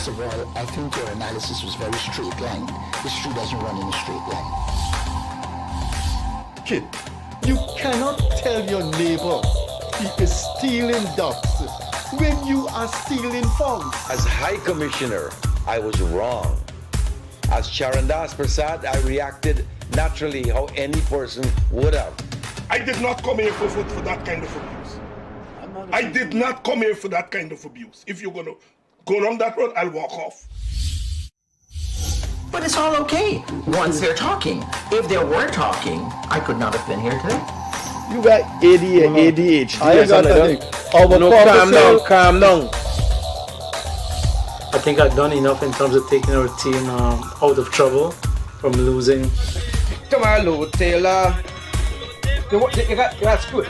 First of all, I think your analysis was very straight line. History doesn't run in a straight line. Kid, you cannot tell your neighbor he is stealing ducks when you are stealing funds. As High Commissioner, I was wrong. As Charandas Prasad, I reacted naturally how any person would have. I did not come here for that kind of abuse. I did not come here for that kind of abuse. If you're going to go down that road, I'll walk off. But it's all okay once they're talking. If they were talking, I could not have been here today. You got ADHD. I got that. Calm down. I think I've done enough in terms of taking our team out of trouble from losing. Tomorrow, Taylor. That's good.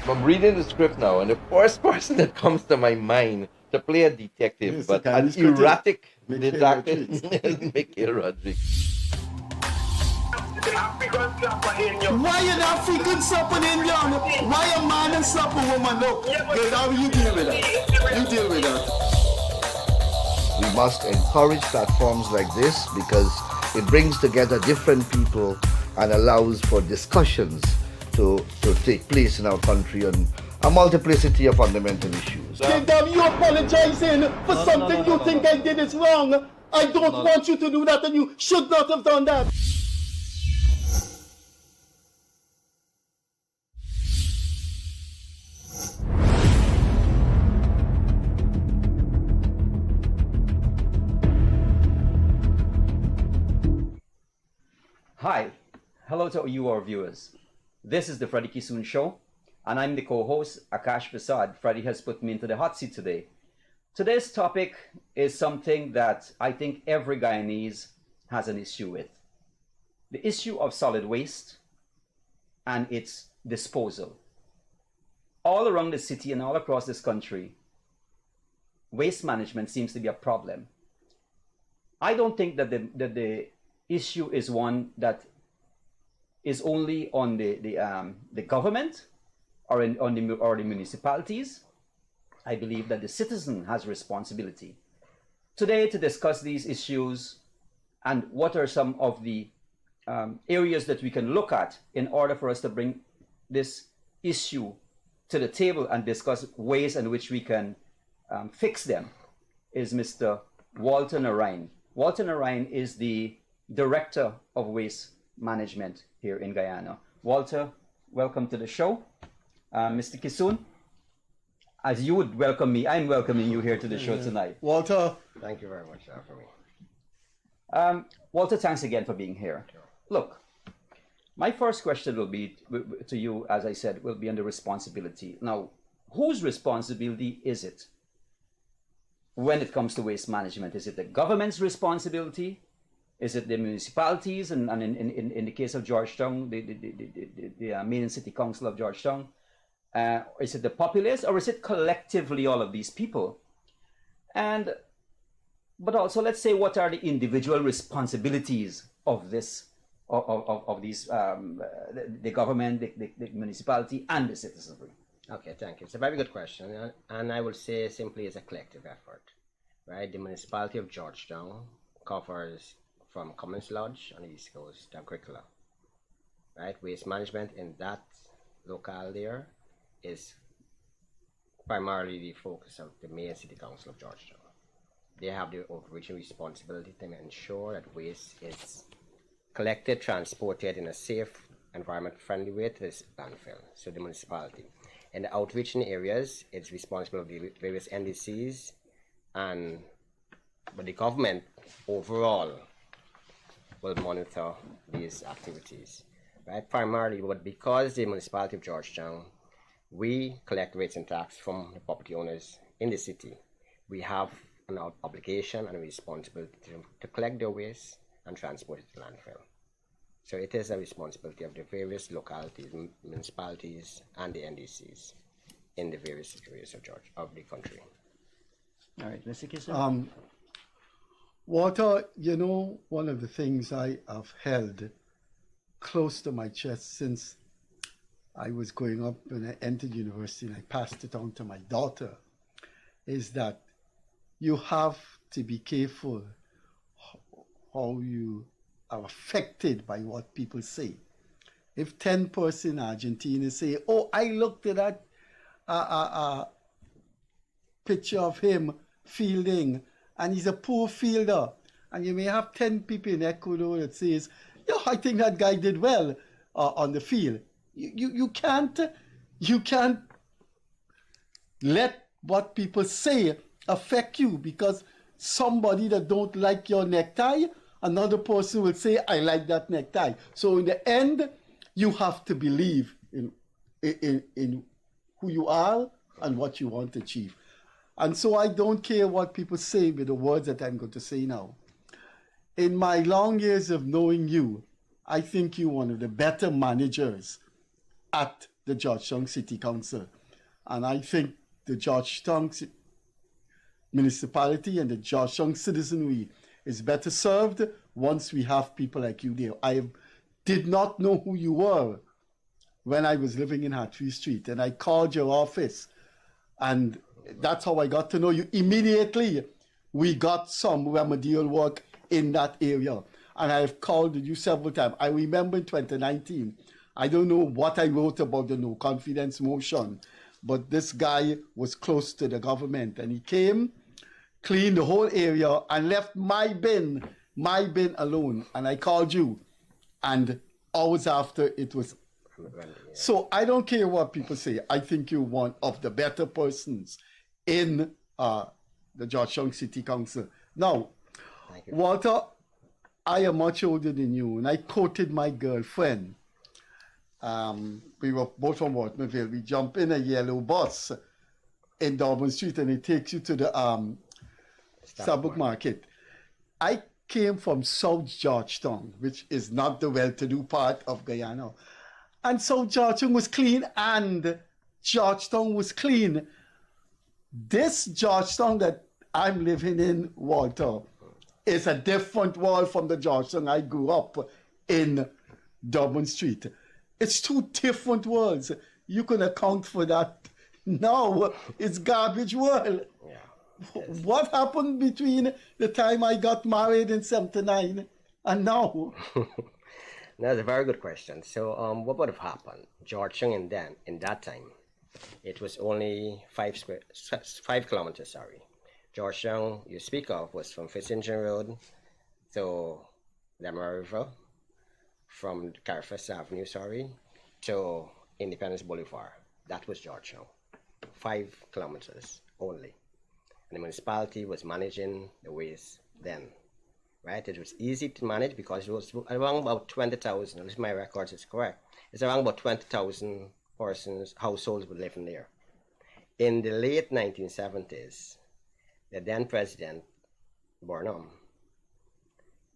I'm reading the script now, and the first person that comes to my mind to play a detective, Yes, but the an Guyanese critic. erratic Mikhail detective, is Mikhail Rodriguez. Why an African slapping Indian? Why a man and slap a woman? Look, how you deal with that? You deal with that. We must encourage platforms like this because it brings together different people and allows for discussions to take place in our country on a multiplicity of fundamental issues. Kingdom, you apologizing for something you think I did is wrong. I don't want you to do that, and you should not have done that. Hi, hello to you, our viewers. This is the Freddie Kissoon Show, and I'm the co-host Akash Persaud. Freddie has put me into the hot seat today. Today's topic is something that I think every Guyanese has an issue with. The issue of solid waste and its disposal. All around the city and all across this country, waste management seems to be a problem. I don't think that the issue is one that is only on the government or on the municipalities. I believe that the citizen has responsibility. Today, to discuss these issues and what are some of the areas that we can look at in order for us to bring this issue to the table and discuss ways in which we can fix them, is Mr. Walter Narine. Walter Narine is the Director of Waste Management here in Guyana. Walter, welcome to the show. Mr. Kissoon, as you would welcome me, I'm welcoming you here to the show tonight. Walter. Thank you very much for me. Walter, thanks again for being here. Look, my first question will be to you, as I said, will be on the responsibility. Now, whose responsibility is it when it comes to waste management? Is it the government's responsibility? Is it the municipalities, and in the case of Georgetown, the main city council of Georgetown? Is it the populace, or is it collectively all of these people? But also, let's say, what are the individual responsibilities of this, of these, the government, the municipality, and the citizenry? Okay, thank you. It's a very good question, and I will say simply it's a collective effort, right? The municipality of Georgetown covers from Commons Lodge on the East Coast to Agricola, right? Waste management in that locale there is primarily the focus of the Mayor City Council of Georgetown. They have the overreaching responsibility to ensure that waste is collected, transported in a safe, environment-friendly way to this landfill, so the municipality. In the outreaching areas, it's responsible of the various NDCs, but the government overall will monitor these activities, right? Primarily, but because the municipality of Georgetown, we collect rates and tax from the property owners in the city, we have an obligation and a responsibility to collect their waste and transport it to landfill. So it is a responsibility of the various localities, municipalities, and the NDCs in the various areas of the country. All right, Mr. Kissoon. Walter, you know, one of the things I have held close to my chest since I was growing up when I entered university and I passed it on to my daughter is that you have to be careful how you are affected by what people say. If 10% in Argentina say, oh, I looked at that picture of him fielding, and he's a poor fielder, and you may have 10 people in Ecuador that says, yeah, I think that guy did well on the field. You can't let what people say affect you, because somebody that don't like your necktie, another person will say, I like that necktie. So in the end, you have to believe in who you are and what you want to achieve. And so I don't care what people say with the words that I'm going to say now. In my long years of knowing you, I think you're one of the better managers at the Georgetown City Council. And I think the Georgetown municipality and the Georgetown citizenry is better served once we have people like you there. I did not know who you were when I was living in Hatfield Street, and I called your office, and that's how I got to know you. Immediately, we got some remedial work in that area, and I've called you several times. I remember in 2019, I don't know what I wrote about the no confidence motion, but this guy was close to the government, and he came, cleaned the whole area, and left my bin alone. And I called you, and hours after it was. So I don't care what people say. I think you're one of the better persons in the Georgetown City Council. Now, Walter, I am much older than you, and I quoted my girlfriend. We were both from Waterville. We jump in a yellow bus in Dublin Street, and it takes you to the Starbuck Market. I came from South Georgetown, which is not the well-to-do part of Guyana. And South Georgetown was clean, and Georgetown was clean. This Georgetown that I'm living in, Walter, is a different world from the Georgetown I grew up in Dublin Street. It's two different worlds. You can account for that. Now it's garbage world. Yeah. What happened between the time I got married in '79 and now? That's a very good question. So, what would have happened? Georgetown in that time, it was only 5 kilometers. Sorry, Georgetown you speak of was from Fitzgibbon Road to Lemmer River, from Carfax Avenue, to Independence Boulevard. That was Georgetown. 5 kilometers only. And the municipality was managing the waste then. Right? It was easy to manage because it was around about 20,000, at least my records is correct. It's around about 20,000 persons, households were living there. In the late 1970s, the then president, Burnham,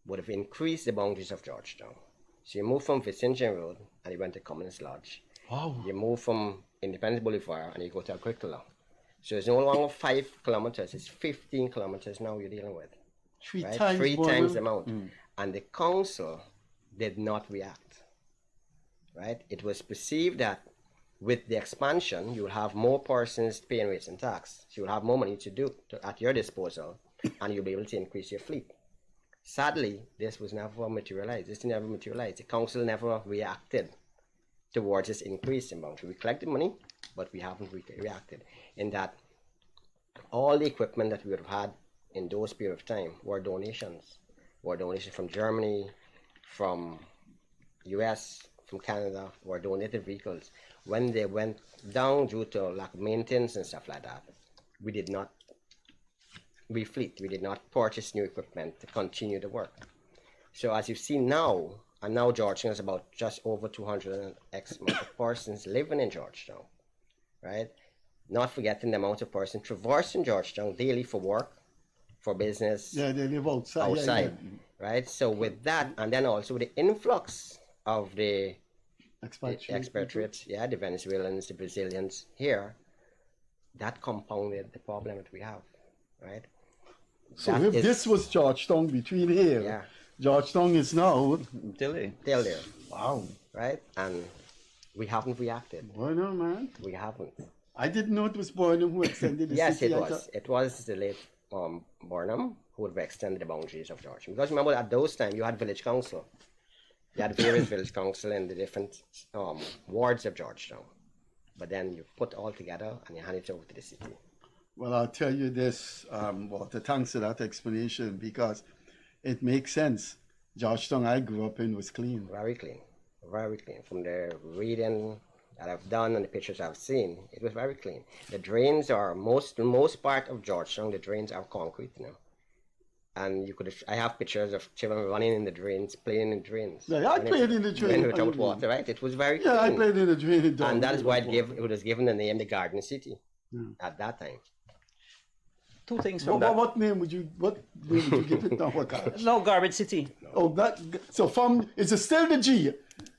would have increased the boundaries of Georgetown. So you moved from Fitzgibbon Road and you went to Commons Lodge. Wow. You move from Independence Boulevard and you go to Agricola. So it's no longer 5 kilometers, it's 15 kilometers now you're dealing with. Three right? times the amount. And the council did not react. Right? It was perceived that with the expansion, you will have more persons paying rates and tax. So you'll have more money at your disposal, and you'll be able to increase your fleet. Sadly, this was never materialized. The council never reacted towards this increase in boundary. We collected money, but we haven't reacted. In that, all the equipment that we would have had in those period of time were donations. From Germany, from US, from Canada, were donated vehicles. When they went down due to lack of maintenance and stuff like that, we did not refleet. We did not purchase new equipment to continue the work. So as you've seen now, and now Georgetown is about just over 200 and X amount of persons living in Georgetown, right? Not forgetting the amount of persons traversing Georgetown daily for work, for business. Yeah, they live outside. Right? So with that, and then also the influx of the expatriates, the Venezuelans, the Brazilians here, that compounded the problem that we have, right? So if this was Georgetown between here, Georgetown is now Still there. Wow. Right? And we haven't reacted. Well, no, man. We haven't. I didn't know it was Burnham who extended the yes, city. Yes, it was. It was the late Burnham who would have extended the boundaries of Georgetown. Because remember, at those times, you had village council. You had various village council in the different wards of Georgetown. But then you put all together and you hand it over to the city. Well, I'll tell you this, Walter, thanks for that explanation, because it makes sense. Georgetown I grew up in was clean. Very clean. Very clean. From the reading that I've done and the pictures I've seen, it was very clean. The drains are, the most part of Georgetown, the drains are concrete now. And I have pictures of children running in the drains, playing in drains. Yeah, I played in the drain. Without water, right? It was very clean. Yeah, I played in the drain. And that is why it was given the name the Garden City at that time. Two things from that. What name would you give it now, Akash? No, Garbage City. Oh, so is it still the G?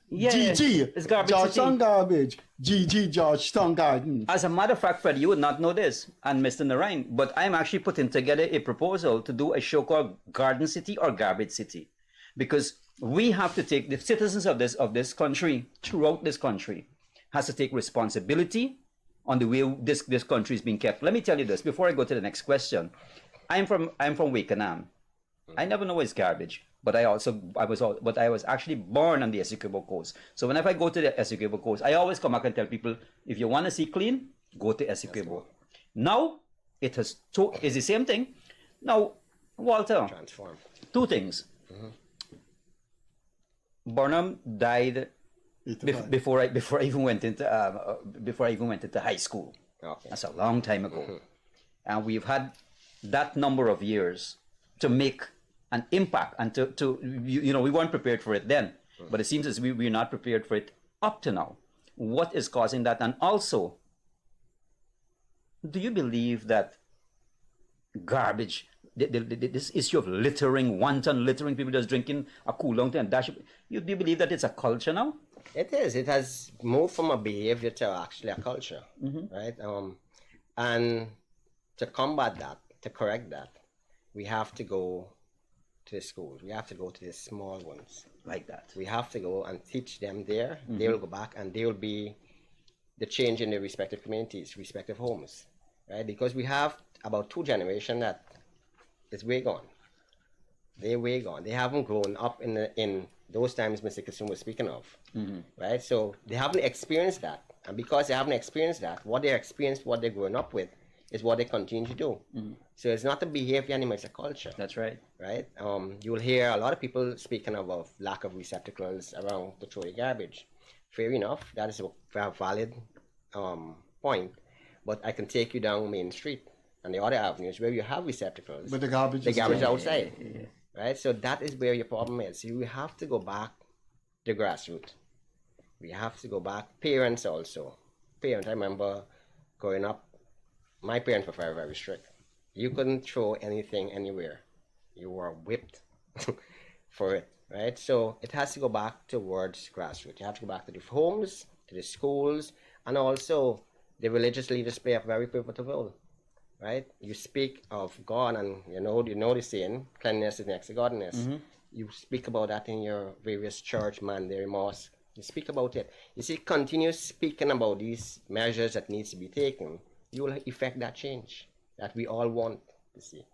Yeah, GG. it's Garbage Georgetown City. Garbage. GG Georgetown Garden. As a matter of fact, Fred, you would not know this, and Mr. Narine, but I'm actually putting together a proposal to do a show called Garden City or Garbage City, because we have to take, the citizens of this country, throughout this country, has to take responsibility on the way this country is being kept. Let me tell you this before I go to the next question. I'm from Wakenham. I never know it's garbage, but I was actually born on the Essequibo coast. So whenever I go to the Essequibo coast, I always come back and tell people, if you want to see clean, go to Essequibo. Now it's the same thing. Now, Walter, Transform. Two things. Burnham died before I even went into high school. Okay. That's a long time ago, and we've had that number of years to make an impact, and to we weren't prepared for it then, but it seems as we're not prepared for it up to now. What is causing that? And also, do you believe that garbage, this issue of littering, wanton littering, people just drinking a cool long and dash, do you believe that it's a culture now? It is. It has moved from a behavior to actually a culture, right? And to combat that, to correct that, we have to go to the schools. We have to go to the small ones. Like that. We have to go and teach them there. They will go back and they will be the change in their respective communities, respective homes, right? Because we have about 2 generations that is way gone. They're way gone. They haven't grown up in those times Mr. Kissoon was speaking of, right? So they haven't experienced that. And because they haven't experienced that, what they experienced, what they're growing up with, is what they continue to do. So it's not a behavior anymore, it's a culture. That's right. Right? You will hear a lot of people speaking about lack of receptacles around to throw your garbage. Fair enough, that is a very valid point. But I can take you down Main Street and the other avenues where you have receptacles. But the garbage is outside. Right? So that is where your problem is. You have to go back to grassroots. We have to go back. Parents also. Parents, I remember growing up, my parents were very, very strict. You couldn't throw anything anywhere. You were whipped for it, right? So it has to go back towards grassroots. You have to go back to the homes, to the schools, and also the religious leaders play a very pivotal role, right? You speak of God, and you know the saying, cleanliness is next to godliness. You speak about that in your various church, mandatory mosque. You speak about it. You see, continue speaking about these measures that needs to be taken. You will effect that change that we all want to see.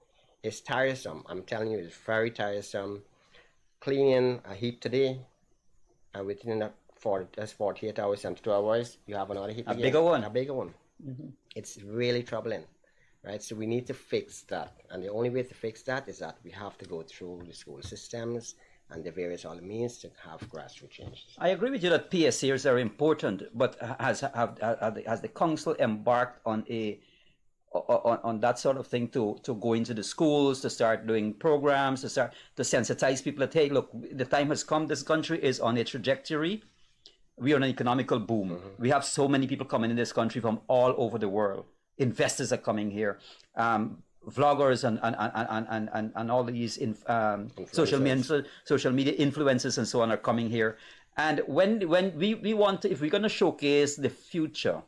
It's tiresome. I'm telling you, it's very tiresome. Cleaning a heap today, and within 48 hours, 72 hours, you have another heap again. A bigger one. It's really troubling, right? So we need to fix that. And the only way to fix that is that we have to go through the school systems and the various other means to have grassroots changes. I agree with you that PSAs are important, but has the council embarked on on that sort of thing to go into the schools, to start doing programs, to sensitize people that, hey, look, the time has come. This country is on a trajectory. We are on an economical boom. We have so many people coming in this country from all over the world. Investors are coming here. Vloggers and all these social media influencers and so on are coming here. And when we want to, if we're going to showcase the future,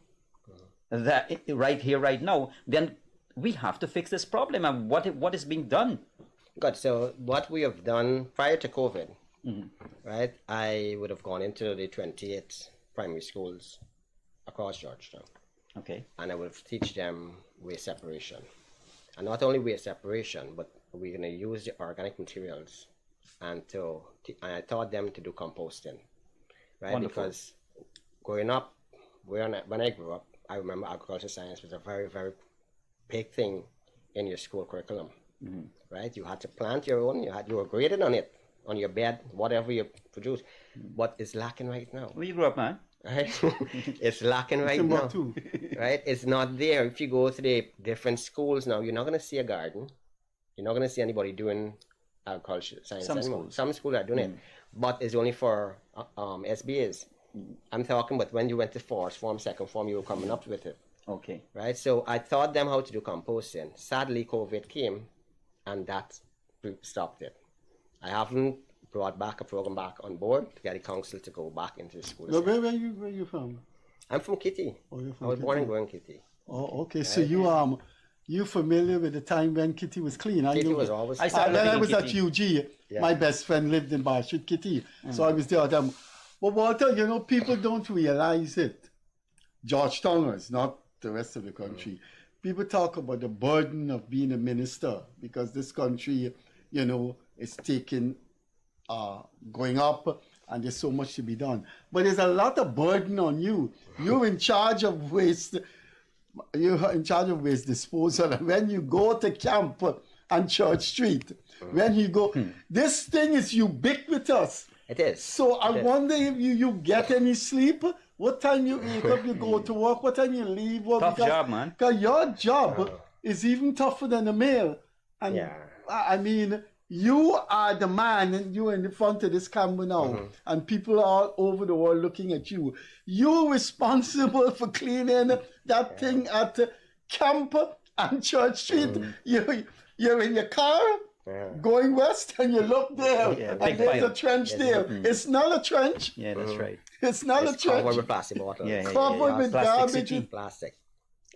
that right here, right now, then we have to fix this problem. And what is being done? Good. So what we have done prior to COVID, right? I would have gone into the 28 primary schools across Georgetown. Okay. And I would teach them waste separation. And not only waste separation, but we're going to use the organic materials and I taught them to do composting, right? Wonderful. Because growing up, when I grew up, I remember agricultural science was a very, very big thing in your school curriculum, right? You had to plant your own, you were graded on it, on your bed, whatever you produce, but it's lacking right now. Where you grew up, man? Right? It's lacking right now, right? It's not there. If you go to the different schools now, you're not going to see a garden. You're not going to see anybody doing agriculture science anymore. Some schools are doing it, but it's only for SBAs. I'm talking about when you went to first form, second form, you were coming up with it. Okay. Right? So I taught them how to do composting. Sadly, COVID came and that stopped it. I haven't brought back a program back on board to get the council to go back into the school. Now, where you from? I'm from Kitty. Oh, you're from I was born and Kitty. grew in Kitty. Oh, okay. So you familiar with the time when Kitty was clean? Kitty was always I clean. started When I living was in at Kitty. UG, my best friend lived in Bar Street, Kitty. So I was there. But Walter, people don't realize it. Georgetowners, not the rest of the country. People talk about the burden of being a minister because this country, is taking, going up, and there's so much to be done. But there's a lot of burden on you. You're in charge of waste. You're in charge of waste disposal. And when you go to camp on Church Street, when you go, this thing is ubiquitous. It is. So I wonder if you get any sleep. What time you wake up, you go to work, what time you leave work. Tough job, man. Because your job is even tougher than the mail. And I mean, you are the man, and you're in the front of this camera now, and people are all over the world looking at you. You're responsible for cleaning that thing at Camp and Church Street. You're in your car going west, and you look there, and there's a trench there. It's not a trench. Yeah, that's right. It's not a trench. Covered with plastic bottles. Covered with Plastic garbage. Plastic.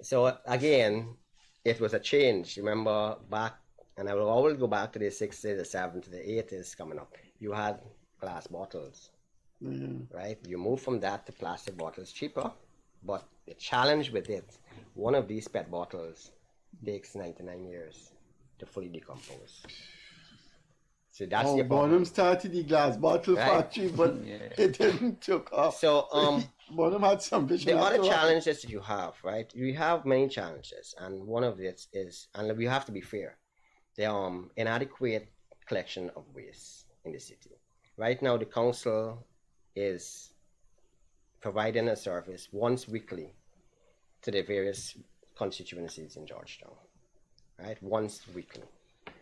So again, it was a change. Remember back, and I will always go back to the 60s, the 70s, the 80s coming up. You had glass bottles, right? You move from that to plastic bottles, cheaper, but the challenge with it, one of these PET bottles takes 99 years to fully decompose. So that's the problem. Bonham started the glass bottle factory, but it didn't took off. So Bonham had some vision. the other challenges that you have, right? You have many challenges, and one of this is, and we have to be fair, the inadequate collection of waste in the city. Right now, the council is providing a service once weekly to the various constituencies in Georgetown, right? Once weekly.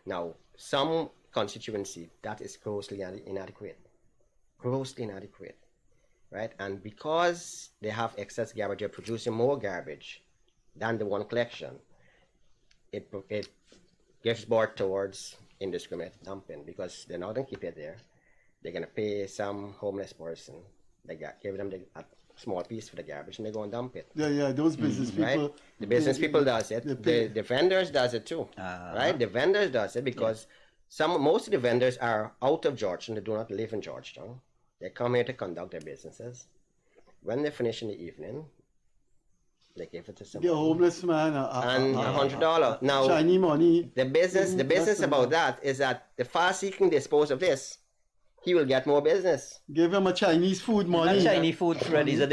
Now, some constituency that is grossly inadequate, right? And because they have excess garbage, they're producing more garbage than the one collection. It gives birth towards indiscriminate dumping because they're not going to keep it there. They're going to pay some homeless person. They give them a small piece for the garbage and they go and dump it. Yeah, those business people. Right? The business people does it. The vendors does it too. Right? The vendors does it because most of the vendors are out of Georgetown. They do not live in Georgetown. They come here to conduct their businesses. When they finish in the evening, they give it to someone. The homeless man and $100. Now, shiny money. The business about that is that the faster he can dispose of this, he will get more business. Give him a Chinese food money. Not Chinese food, Fred. It's a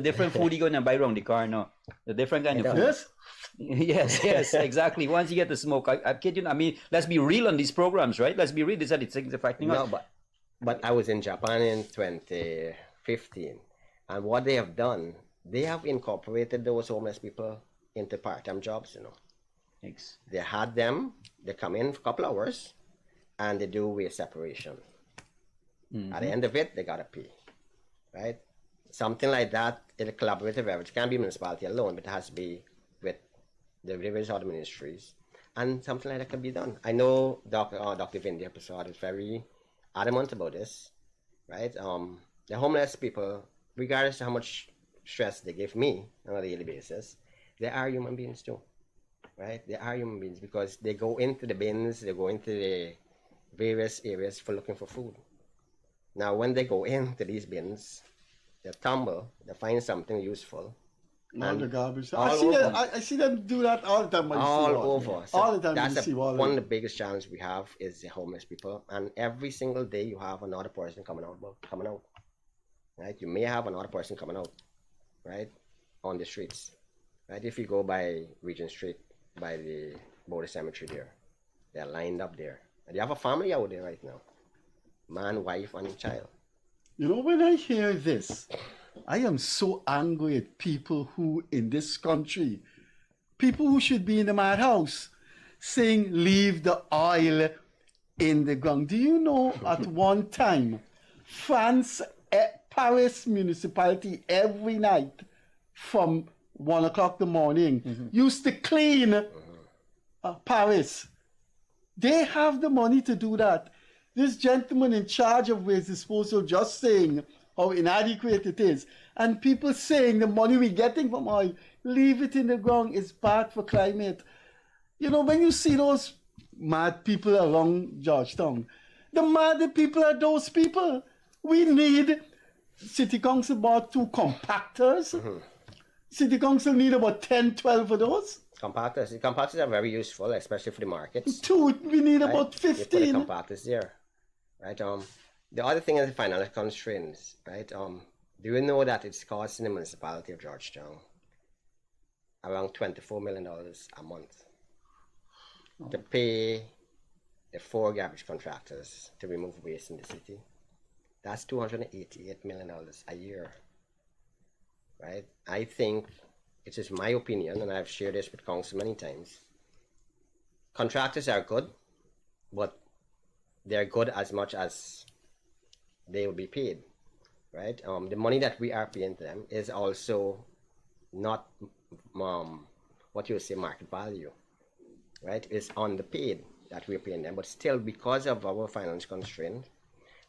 different food you're gonna buy around the car now. A different kind of food. Yes? yes, exactly. Once you get the smoke, I kid you. I mean, let's be real on these programs, right? Let's be real. These are the things affecting us. No, but I was in Japan in 2015, and what they have done, they have incorporated those homeless people into part-time jobs. Thanks. They had them. They come in for a couple hours, and they do waste separation. At the end of it, they gotta pay, right? Something like that in a collaborative effort. It can't be municipality alone, but it has to be with the various other ministries, and something like that can be done. I know Dr. Vindia Persaud is very adamant about this, right? The homeless people, regardless of how much stress they give me on a daily basis, they are human beings too, right? They are human beings because they go into the bins, they go into the various areas for looking for food. Now, when they go into these bins, they tumble, they find something useful, Not And the garbage. all I see over. them. I see them do that all the time. All over. So all the time. that's You see all one of the biggest challenges we have is the homeless people. And every single day you have another person coming out. Right? You may have another person coming out, right, on the streets. Right? If you go by Regent Street, by the Border Cemetery there, they're lined up there. And they have a family out there right now. Man, wife, and child. You know, when I hear this, I am so angry at people who in this country, people who should be in the madhouse, saying leave the oil in the ground. Do you know at one time, Paris municipality every night from 1 o'clock in the morning used to clean Paris. They have the money to do that. This gentleman in charge of waste disposal just saying how inadequate it is. And people saying the money we're getting from oil, leave it in the ground, it's bad for climate. You know, when you see those mad people around Georgetown, the madder people are those people. We need, City Council bought 2 compactors. City Council need about 10, 12 of those. Compactors. The compactors are very useful, especially for the markets. 2, we need Right? about You 15. put the compactors there, right? The other thing is the financial constraints, right? Do you know that it's costing the municipality of Georgetown around $24 million a month to pay the 4 garbage contractors to remove waste in the city? That's $288 million a year, right? I think it is my opinion, and I've shared this with council many times. Contractors are good, but they're good as much as they will be paid, right? The money that we are paying them is also not what you would say market value, right? It's underpaid that we're paying them, but still, because of our finance constraint,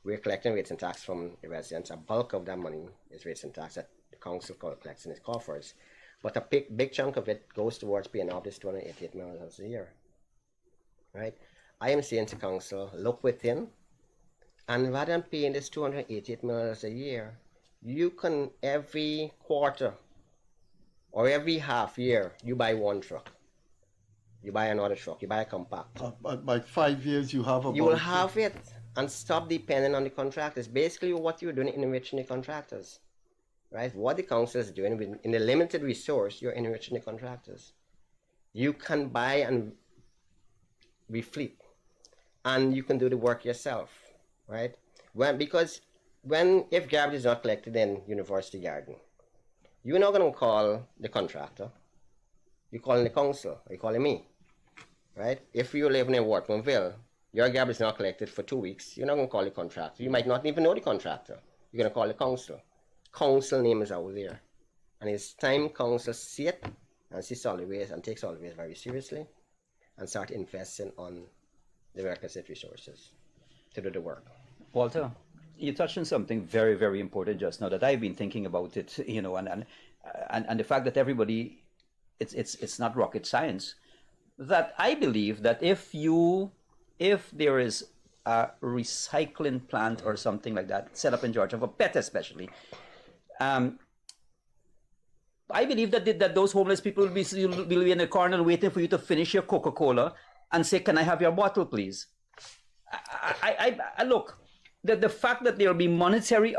we're collecting rates and tax from the residents. A bulk of that money is rates and tax that the council collects in its coffers, but a big chunk of it goes towards paying off this $288 million a year, right? I am saying to council, look within, and rather than paying this $288 million a year, you can every quarter or every half year, you buy 1 truck. You buy another truck, you buy a compact. By 5 years, you have about... You will have it, and stop depending on the contractors. Basically, what you're doing is enriching the contractors, right? What the council is doing, in the limited resource, you're enriching the contractors. You can buy and refleet, and you can do the work yourself, right? If garbage is not collected in University Garden, you're not going to call the contractor. You're calling the council, or you're calling me, right? If you're living in Wortmanville, your garbage is not collected for 2 weeks, you're not going to call the contractor. You might not even know the contractor. You're going to call the council. Council name is out there. And it's time council see it and see solid waste and take solid waste very seriously and start investing on the requisite resources to do the work. Walter, you touched on something very, very important just now that I've been thinking about it, you know, and the fact that everybody, it's not rocket science. That I believe that if there is a recycling plant or something like that set up in Georgia, for PET especially, I believe that those homeless people will be in a corner waiting for you to finish your Coca-Cola and say, "Can I have your bottle, please?" I look, the fact that there will be monetary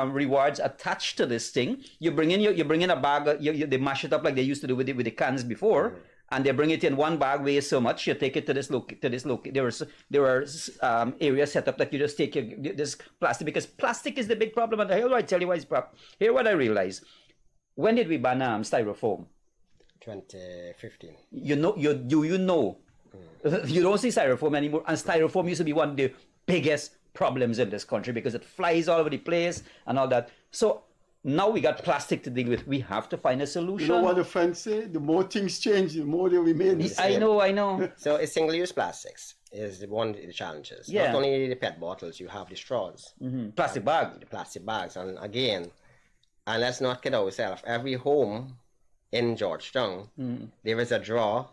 rewards attached to this thing. You bring in a bag, they mash it up like they used to do with the cans before. And they bring it in one bag, weighs so much. You take it to this there are areas set up that you just take this plastic, because plastic is the big problem. And here I tell you why it's problem. Here what I realize: when did we ban styrofoam? 2015. You know. You don't see styrofoam anymore, and styrofoam used to be one of the biggest problems in this country because it flies all over the place and all that. So now we got plastic to deal with. We have to find a solution. You know what the French say? The more things change, the more they remain the same. I know. So it's single-use plastics is one of the challenges. Yeah. Not only the PET bottles, you have the straws. Plastic bag. The plastic bags. And again, and let's not kid ourselves, every home in Georgetown, there is a drawer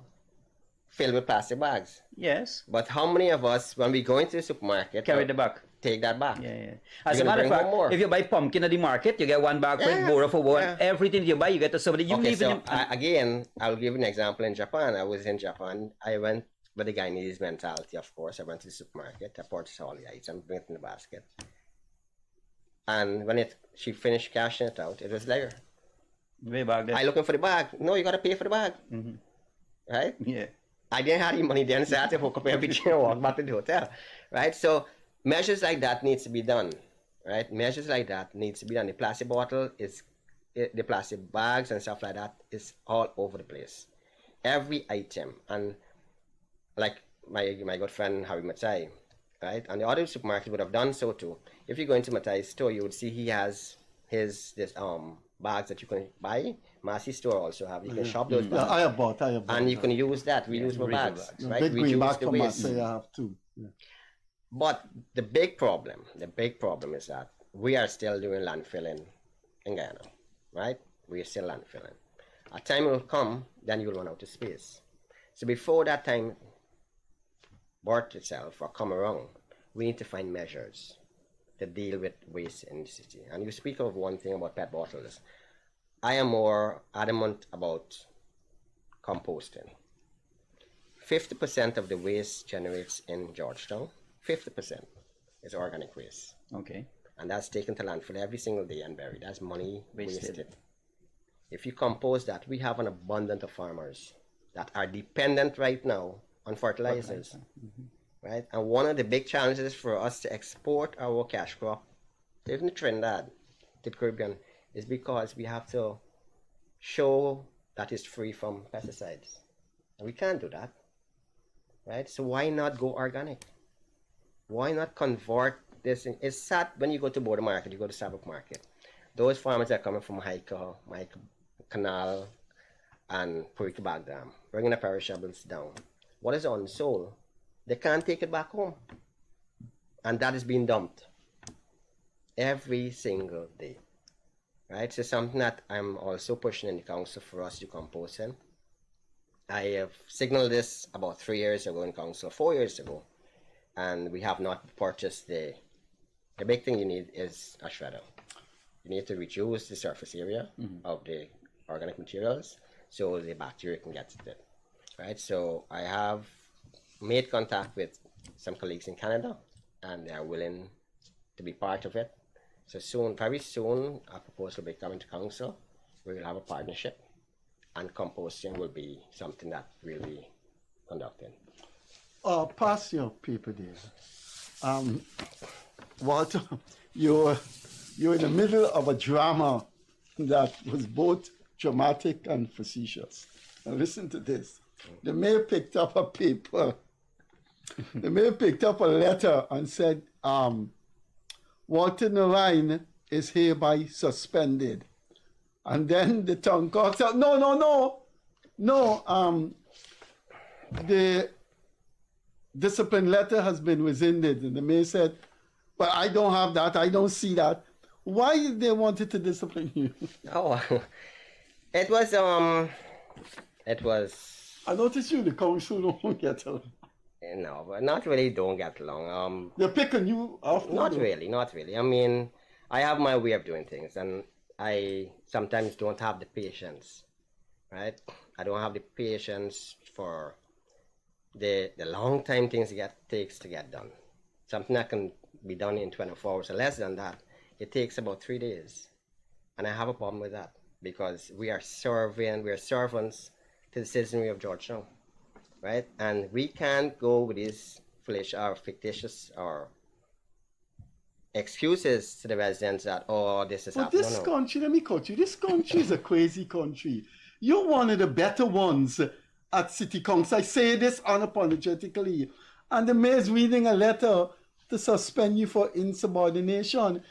filled with plastic bags. Yes. But how many of us, when we go into the supermarket, Carry the bag. take that back. Yeah. As You a can matter of bring home fact, more. if you buy pumpkin at the market, you get one bag for it, borrow for one. Yeah. Everything you buy, you get to somebody. You Okay, live so in. again, I'll give an example in Japan. I was in Japan. I went with the Guyanese mentality, of course. I went to the supermarket. I purchased all the items, bring it in the basket. And when she finished cashing it out, it was there. Way back there. I looking for the bag. No, you got to pay for the bag. Right? Yeah. I didn't have any money then, so I had to hook up everything and walk back to the hotel. Right? So measures like that needs to be done. Right? Measures like that needs to be done. The plastic bottle the plastic bags and stuff like that is all over the place. Every item. And like my good friend Harry Matai, right? And the other supermarket would have done so too. If you go into Matai's store, you would see he has this bags that you can buy. Massey store also have. You can shop those bags. Yeah, I have bought. And you can use that, reusable bags, right? Big Reduce back the from waste. Marseille, I have too. Yeah. But the big problem is that we are still doing landfilling in Guyana, right? We are still landfilling. A time will come, then you'll run out of space. So before that time birth itself or come around, we need to find measures to deal with waste in the city. And you speak of one thing about PET bottles. I am more adamant about composting. 50% of the waste generates in Georgetown. 50% is organic waste. Okay. And that's taken to landfill every single day and buried. That's money wasted. If you compose that, we have an abundance of farmers that are dependent right now on fertilizers. Right? And one of the big challenges for us to export our cash crop, even to Trinidad, to the Caribbean, is because we have to show that it's free from pesticides. And we can't do that. Right? So why not go organic? Why not convert this? It's sad when you go to Border Market, you go to Sabuk Market. Those farmers are coming from Haika, Canal, and Purika Bagdam, bringing the perishables down. What is unsold? They can't take it back home. And that is being dumped every single day. Right? So something that I'm also pushing in the council for us to compose in. I have signaled this about 3 years ago in council, 4 years ago, and we have not purchased the big thing you need is a shredder. You need to reduce the surface area of the organic materials so the bacteria can get to it. Right? So I have made contact with some colleagues in Canada, and they are willing to be part of it. So soon, very soon, a proposal will be coming to council. We will have a partnership, and composting will be something that will be conducted. Pass your paper there. Walter, you're in the middle of a drama that was both dramatic and facetious. Now listen to this. The mayor picked up a paper. The mayor picked up a letter and said, Walter Narine is hereby suspended. And then the town court said, no, the discipline letter has been rescinded. And the mayor said, but I don't have that, I don't see that. Why did they wanted to discipline you? Oh, it was, I noticed you and the council don't get along. No, but not really don't get along. They're picking you off. Not really. I mean, I have my way of doing things, and I sometimes don't have the patience, right? I don't have the patience for the long time things takes to get done. Something that can be done in 24 hours or less than that, it takes about 3 days. And I have a problem with that because we are servants to the citizenry of Georgetown, right? And we can't go with these foolish or fictitious or excuses to the residents that, oh, this is happening. This country, let me cut you, this country is a crazy country. You're one of the better ones at City Council. I say this unapologetically. And the mayor's reading a letter to suspend you for insubordination.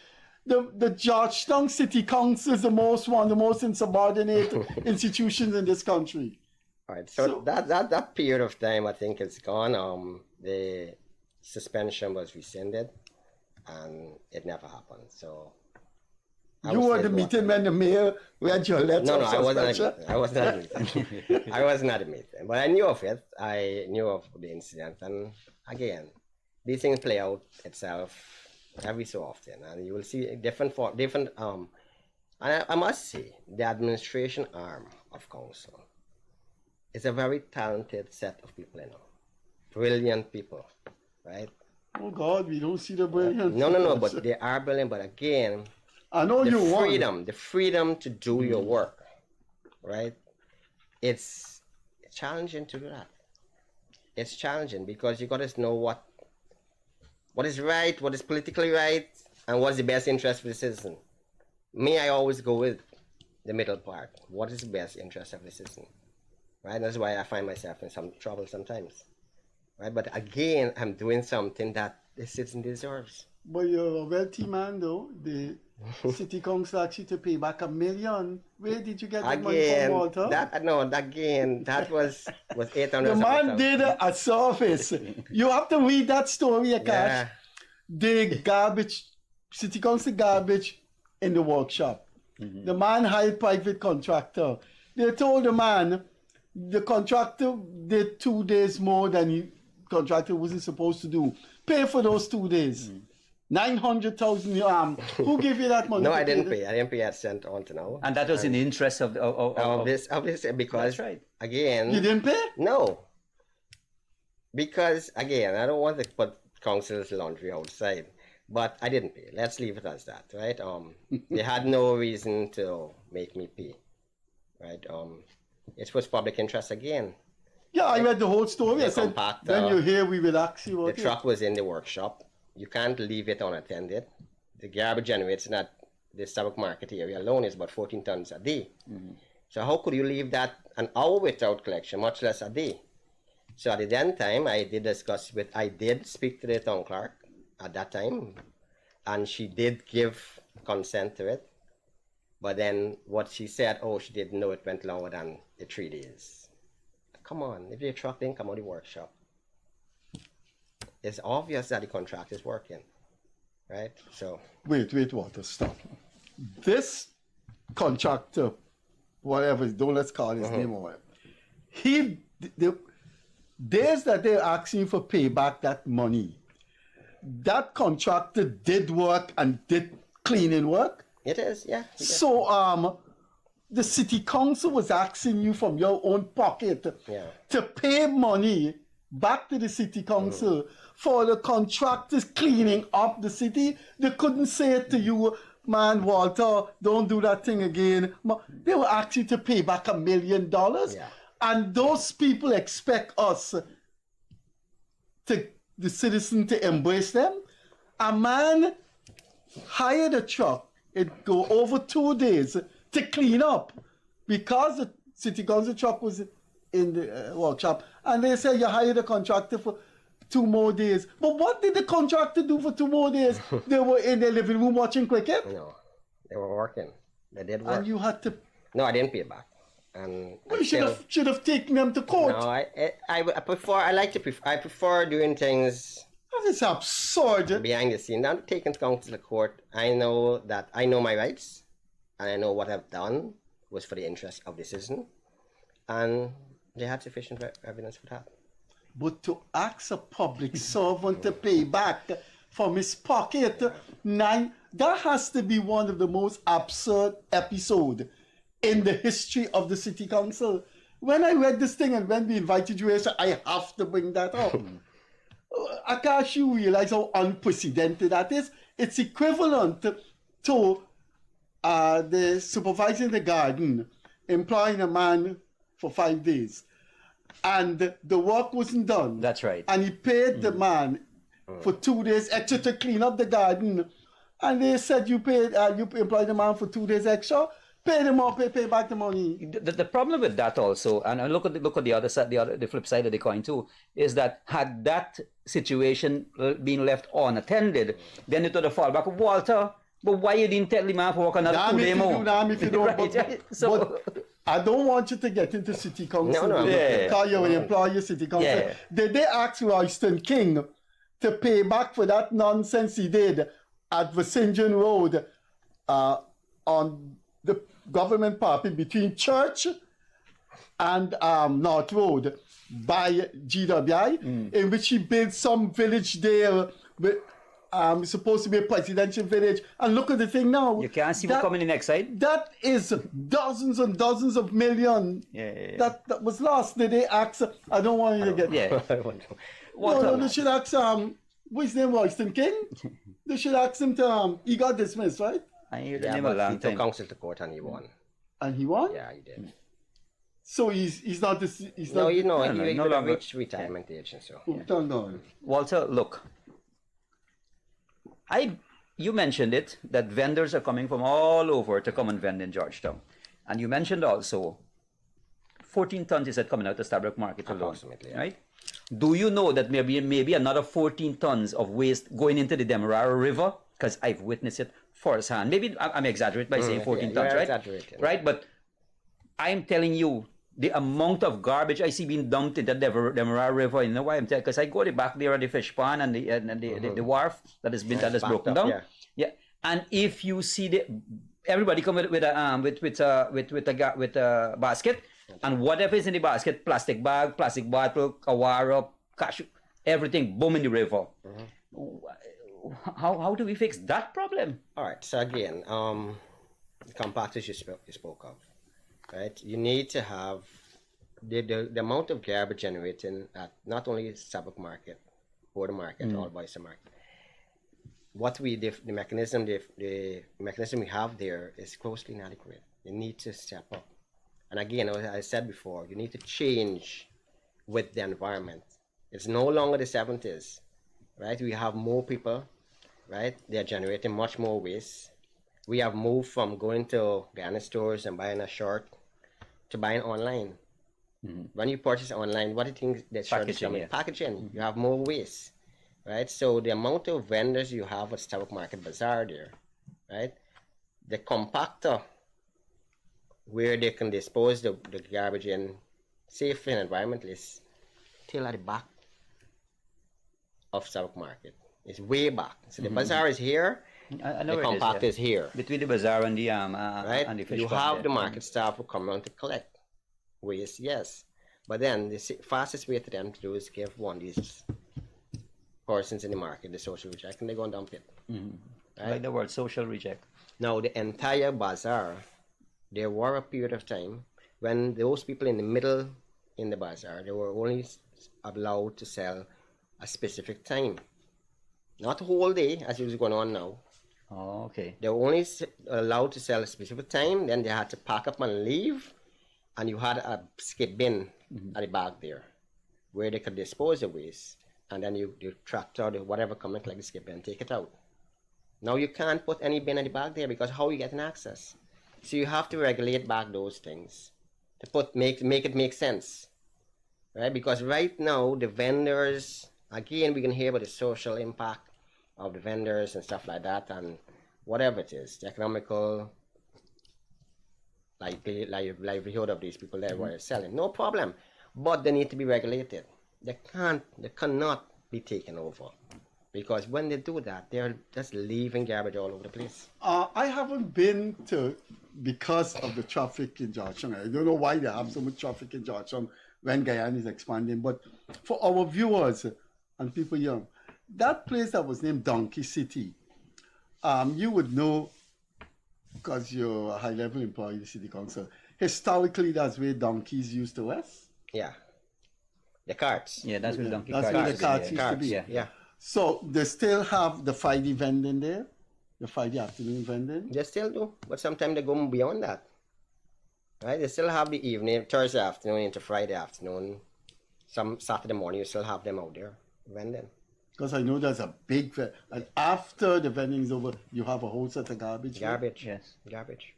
The Georgetown City Council is one of the most insubordinate institutions in this country. All right, so that period of time, I think it's gone. The suspension was rescinded, and it never happened. So you were at the meeting when the mayor read your letter. No, I wasn't at the meeting. I wasn't at the meeting, but I knew of it. I knew of the incident, and again, these things play out itself every so often, and you will see different and I must say, the administration arm of council is a very talented set of people, brilliant people, right? Oh God, we don't see the brilliance. No, but they are brilliant. But again, I know the freedom to do your work, right? It's challenging to do that. It's challenging because you got to know what is right, what is politically right, and what's the best interest for the citizen. Me, I always go with the middle part. What is the best interest of the citizen? Right? That's why I find myself in some trouble sometimes. Right? But again, I'm doing something that the citizen deserves. But you're a wealthy man, though. The city council asked you to pay back $1 million. Where did you get the money from, Walter? That was 800. The man did a service. You have to read that story, Akash. Yeah. The city council garbage in the workshop. The man hired private contractor. They told the man the contractor did 2 days more than the contractor wasn't supposed to do. Pay for those 2 days. 900,000. Who gave you that money? No, I didn't pay. I didn't pay a cent on to now. And that was in the interest of this, because that's right. Again, you didn't pay? No, because again, I don't want to put council's laundry outside. But I didn't pay. Let's leave it as that, right? They had no reason to make me pay, right? It was public interest again. Yeah, I read the whole story. I said, when you're here, we will ask you. The truck was in the workshop. You can't leave it unattended. The garbage generates in the South Market area alone is about 14 tons a day. So how could you leave that an hour without collection, much less a day? So at the then time, I did speak to the town clerk at that time, and she did give consent to it. But then what she said, she didn't know it went longer than the 3 days. Come on, if the truck didn't come out of the workshop, it's obvious that the contract is working, right? So wait, Walter, stop. This contractor, whatever, let's call his name or whatever, the days that they're asking for payback that money, that contractor did work and did cleaning work. It is, yeah. So the city council was asking you from your own pocket to pay money back to the city council for the contractors cleaning up the city. They couldn't say to you, man, Walter, don't do that thing again. They were asking you to pay back $1 million. And those people expect us the citizen to embrace them. A man hired a truck. It go over 2 days to clean up because the city council truck was in the workshop. And they said you hired a contractor for 2 more days. But what did the contractor do for 2 more days? They were in their living room watching cricket? No, they were working. They did work. And you had to... No, I didn't pay back. And you should have taken them to court. No, I prefer doing things. That is absurd. Behind the scene, not taking counsel to court. I know my rights, and I know what I've done was for the interest of the citizen, and they had sufficient evidence for that. But to ask a public servant to pay back from his pocket, that has to be one of the most absurd episodes in the history of the city council. When I read this thing and when we invited you, I said, I have to bring that up. Akash, you realize how unprecedented that is? It's equivalent to the supervising the garden, employing a man for 5 days. And the work wasn't done. That's right. And he paid the man for 2 days extra to clean up the garden. And they said you employed the man for 2 days extra. Pay them up, pay back the money. The problem with that also, and look at the other side, the flip side of the coin too, is that had that situation been left unattended, then it would have fallen back. Walter, but why you didn't tell the man for work another 2 days more? If you don't, but I don't want you to get into city council. No. Because you're an employee city council. Yeah. Did they ask Royston King to pay back for that nonsense he did at Vicinjon Road on the government property between Church and North Road by GWI, in which he built some village there with It's supposed to be a presidential village. And look at the thing now. You can't see what's coming in next side. That is dozens and dozens of million. Yeah. That was lost. Did they ask? I don't want you to get. Yeah. No, they should ask what's his name, Royston King? They should ask him to he got dismissed, right? I hear the Yeah, name a but long he took time. counsel to court and he won. And he won? Yeah, he did. So he's not this he's No, not you know, no, he no would have longer. reached retirement age and so. no. Walter, look. You mentioned it, that vendors are coming from all over to come and vend in Georgetown. And you mentioned also 14 tons you said coming out of Stabrook Market alone. Approximately, yeah. Right? Do you know that maybe another 14 tons of waste going into the Demerara River? Because I've witnessed it firsthand. Maybe I'm exaggerating by saying 14 tons, right? Exaggerating. Right, but I'm telling you, the amount of garbage I see being dumped into the Demerara River, you know why I'm telling? Because I go back there at the fish pond and the wharf that has broken down. Yeah, and if you see everybody come with a basket, and whatever is in the basket, plastic bag, plastic bottle, kawara, cashew, everything, boom in the river. How do we fix that problem? All right. So again, the compactors you spoke of, right? You need to have the amount of garbage generating at not only Stabrook Market, Border Market, or Boyce Market. The mechanism we have there is grossly inadequate. You need to step up. And again, as I said before, you need to change with the environment. It's no longer the 70s, right? We have more people, right? They're generating much more waste. We have moved from going to Guyanese stores and buying a shirt to buying online. When you purchase online, what do you think that shirt is coming? Packaging. You have more waste, right? So the amount of vendors you have at Stabrook Market Bazaar there, right? The compactor where they can dispose the garbage in safely and environmentally is still at the back of Stabrook Market. It's way back. So the bazaar is here. I know the compactor is here. Between the bazaar and the right? and the fish You pond have there. the market staff who come around to collect waste, yes. But then the fastest way to them to do is give one of these persons in the market the social reject and they go and dump it. I like the word social reject. Now the entire bazaar, there were a period of time when those people in the middle in the bazaar, they were only allowed to sell a specific time. Not the whole day as it was going on now. Oh, okay. They were only allowed to sell a specific time, then they had to pack up and leave, and you had a skip bin at the back there where they could dispose the waste, and then you tractor the whatever come and collect the skip bin and take it out. Now you can't put any bin at the back there because how are you getting access? So you have to regulate back those things to make it make sense, right? Because right now the vendors, again, we can hear about the social impact of the vendors and stuff like that, and whatever it is, the economical livelihood of these people that were selling, no problem, but they need to be regulated. They cannot be taken over, because when they do that, they're just leaving garbage all over the place. I haven't been to, because of the traffic in Georgetown. I don't know why they have so much traffic in Georgetown when Guyana is expanding, but for our viewers and people young, that place that was named Donkey City, you would know, because you're a high-level employee of the city council, historically that's where donkeys used to rest. Yeah. The carts. Yeah, that's where the donkey That's carts where the carts used to be. Yeah. So they still have the Friday vending there, the Friday afternoon vending. They still do, but sometimes they go beyond that. Right? They still have the evening, Thursday afternoon into Friday afternoon. Some Saturday morning, you still have them out there vending. Because I know there's a big, and after the vending's over, you have a whole set of garbage. Garbage. Yes. Garbage.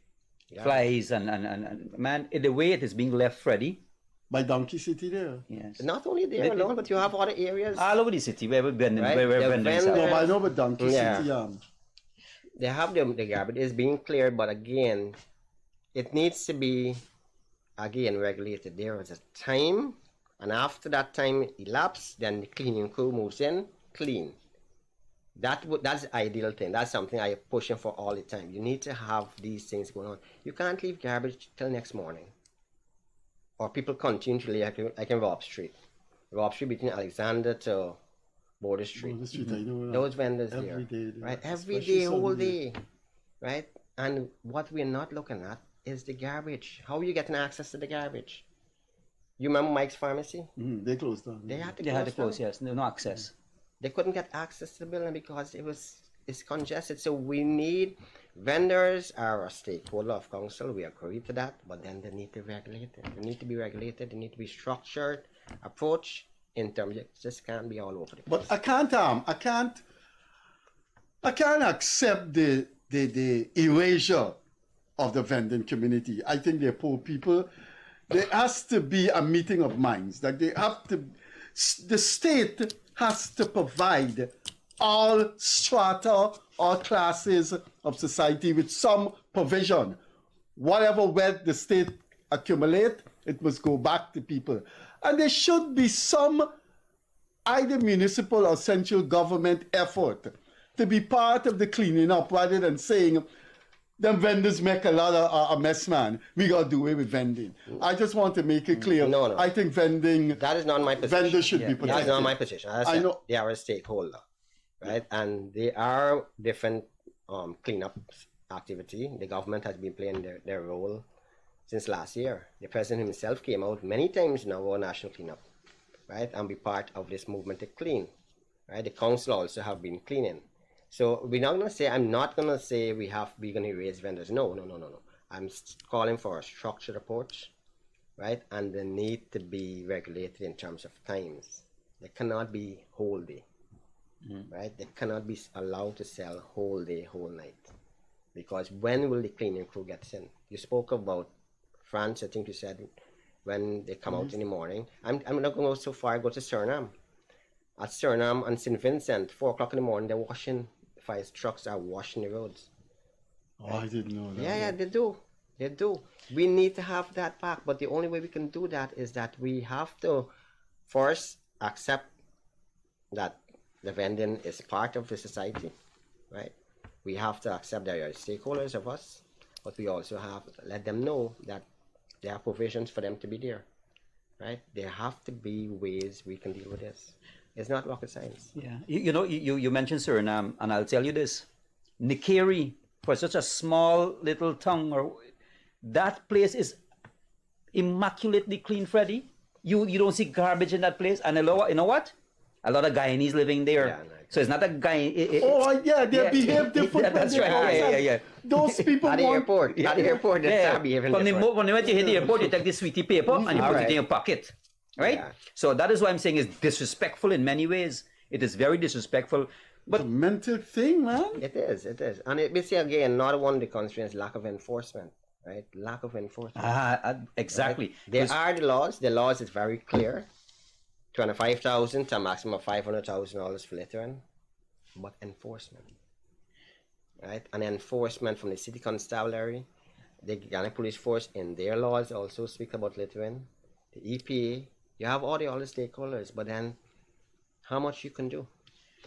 Flies and man, the way it is being left, Freddie. By Donkey City there. Yes. Not only there alone, but you have other areas. All over the city where vending, Right? where The vendors vendors- No, are. but I know about Donkey Yeah. City. They have the garbage is being cleared, but again, it needs to be again regulated. There is a time, and after that time elapsed, then the cleaning crew moves in, clean. That's the ideal thing. That's something I am pushing for all the time. You need to have these things going on. You can't leave garbage till next morning. Or people continue to leave, like in Rob Street. Rob Street between Alexander to Border Street. Border Street, I know that. Those vendors Every there, day, right? Every especially day, whole Sunday. day, right? And what we're not looking at is the garbage. How are you getting access to the garbage? You remember Mike's Pharmacy? They closed down. They had to They had to close, down. yes. No access. They couldn't get access to the building because it's congested. So we need vendors are a stakeholder of council. We agree to that, but then they need to regulate it. They need to be regulated. They need to be structured approach in terms of just can't be all over the place. But I can't accept the erasure of the vending community. I think they're poor people. There has to be a meeting of minds. That they have to, the state has to provide all strata, all classes of society with some provision. Whatever wealth the state accumulate, it must go back to people. And there should be some either municipal or central government effort to be part of the cleaning up rather than saying, them vendors make a lot of a mess, man. We got to do away with vending. I just want to make it clear. No. I think vending, That is not my position. vendors should be protected. That is not my position. As I I said, know. they are a stakeholder, right? And they are different cleanup activity. The government has been playing their role since last year. The president himself came out many times now on national cleanup, right? And be part of this movement to clean, right? The council also have been cleaning. So we're not going to say, I'm not going to say we're going to erase vendors. No. I'm calling for a structured approach, right? And they need to be regulated in terms of times. They cannot be whole day, right? They cannot be allowed to sell whole day, whole night. Because when will the cleaning crew get in? You spoke about France, I think you said, when they come out in the morning. I'm not going to go so far, go to Suriname. At Suriname and St. Vincent, 4 o'clock in the morning, they're washing, 5 trucks are washing the roads. Oh, I didn't know that. Yeah, they do. They do. We need to have that back, but the only way we can do that is that we have to first accept that the vending is part of the society, right? We have to accept they are stakeholders of us, but we also have to let them know that there are provisions for them to be there, right? There have to be ways we can deal with this. It's not rocket science. Yeah, you mentioned Suriname, and I'll tell you this: Nikeri, for such a small little town, or that place is immaculately clean, Freddie. You don't see garbage in that place, and you know what? A lot of Guyanese living there. Yeah, so it's not a guy. They behave different. That's right. Yeah. Those people at the airport. At the airport, they start behaving different. When you went to hit the airport, you take the sweetie paper and you put it in your pocket. Right? Yeah. So that is why I'm saying it's disrespectful in many ways. It is very disrespectful. But it's a mental thing, man. It is. And we see again, not one of the constraints, lack of enforcement. Right? Lack of enforcement. Exactly. Right? There are the laws. The laws is very clear. $25,000 to a maximum of $500,000 for littering. But enforcement. Right? And enforcement from the city constabulary, the Ghana police force in their laws also speak about littering. The EPA, you have all the stakeholders, but then how much you can do?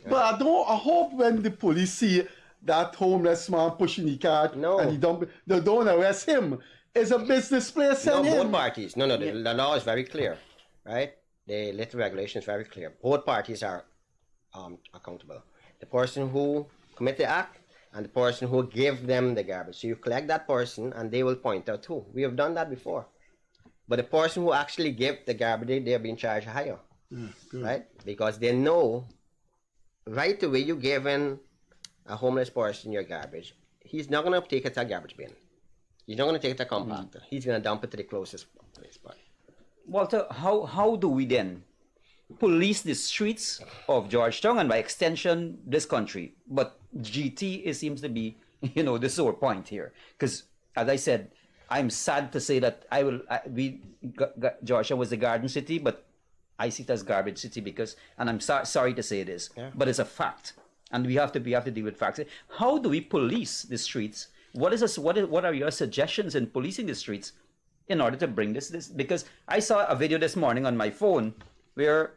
Right? But I hope when the police see that homeless man pushing the cart and they don't arrest him. It's a business place. Both parties. No, the law is very clear, right? The litter regulation is very clear. Both parties are accountable. The person who commit the act and the person who gave them the garbage. So you collect that person and they will point out who. We have done that before. But the person who actually gave the garbage, they're being charged higher, right? Because they know right away you giving a homeless person your garbage, he's not going to take it to a garbage bin. He's not going to take it to a compactor. He's going to dump it to the closest place. Walter, how do we then police the streets of Georgetown and by extension this country? But GT seems to be, the sore point here. Because as I said, I'm sad to say that Georgetown was the garden city, but I see it as garbage city because, and I'm sorry to say this, but it's a fact, and we have to deal with facts. How do we police the streets? What are your suggestions in policing the streets in order to bring this? Because I saw a video this morning on my phone where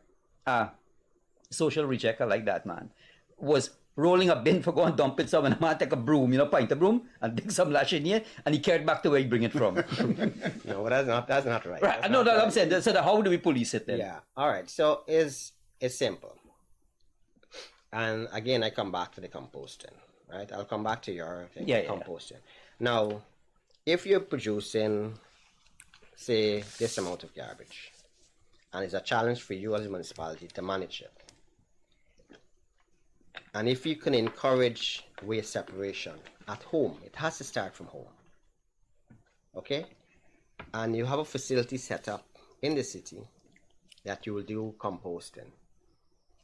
social rechecker like that man was rolling a bin for going dumping someone. A man take a broom, point a broom and dig some lash in here, and he carried back to where he bring it from. No, that's not right. Right. I'm saying. So how do we police it then? Yeah. All right. So it's simple. And again, I come back to the composting, right? I'll come back to your thing, Yeah, composting. Now, if you're producing, say, this amount of garbage, and it's a challenge for you as a municipality to manage it, and if you can encourage waste separation at home, it has to start from home, okay? And you have a facility set up in the city that you will do composting.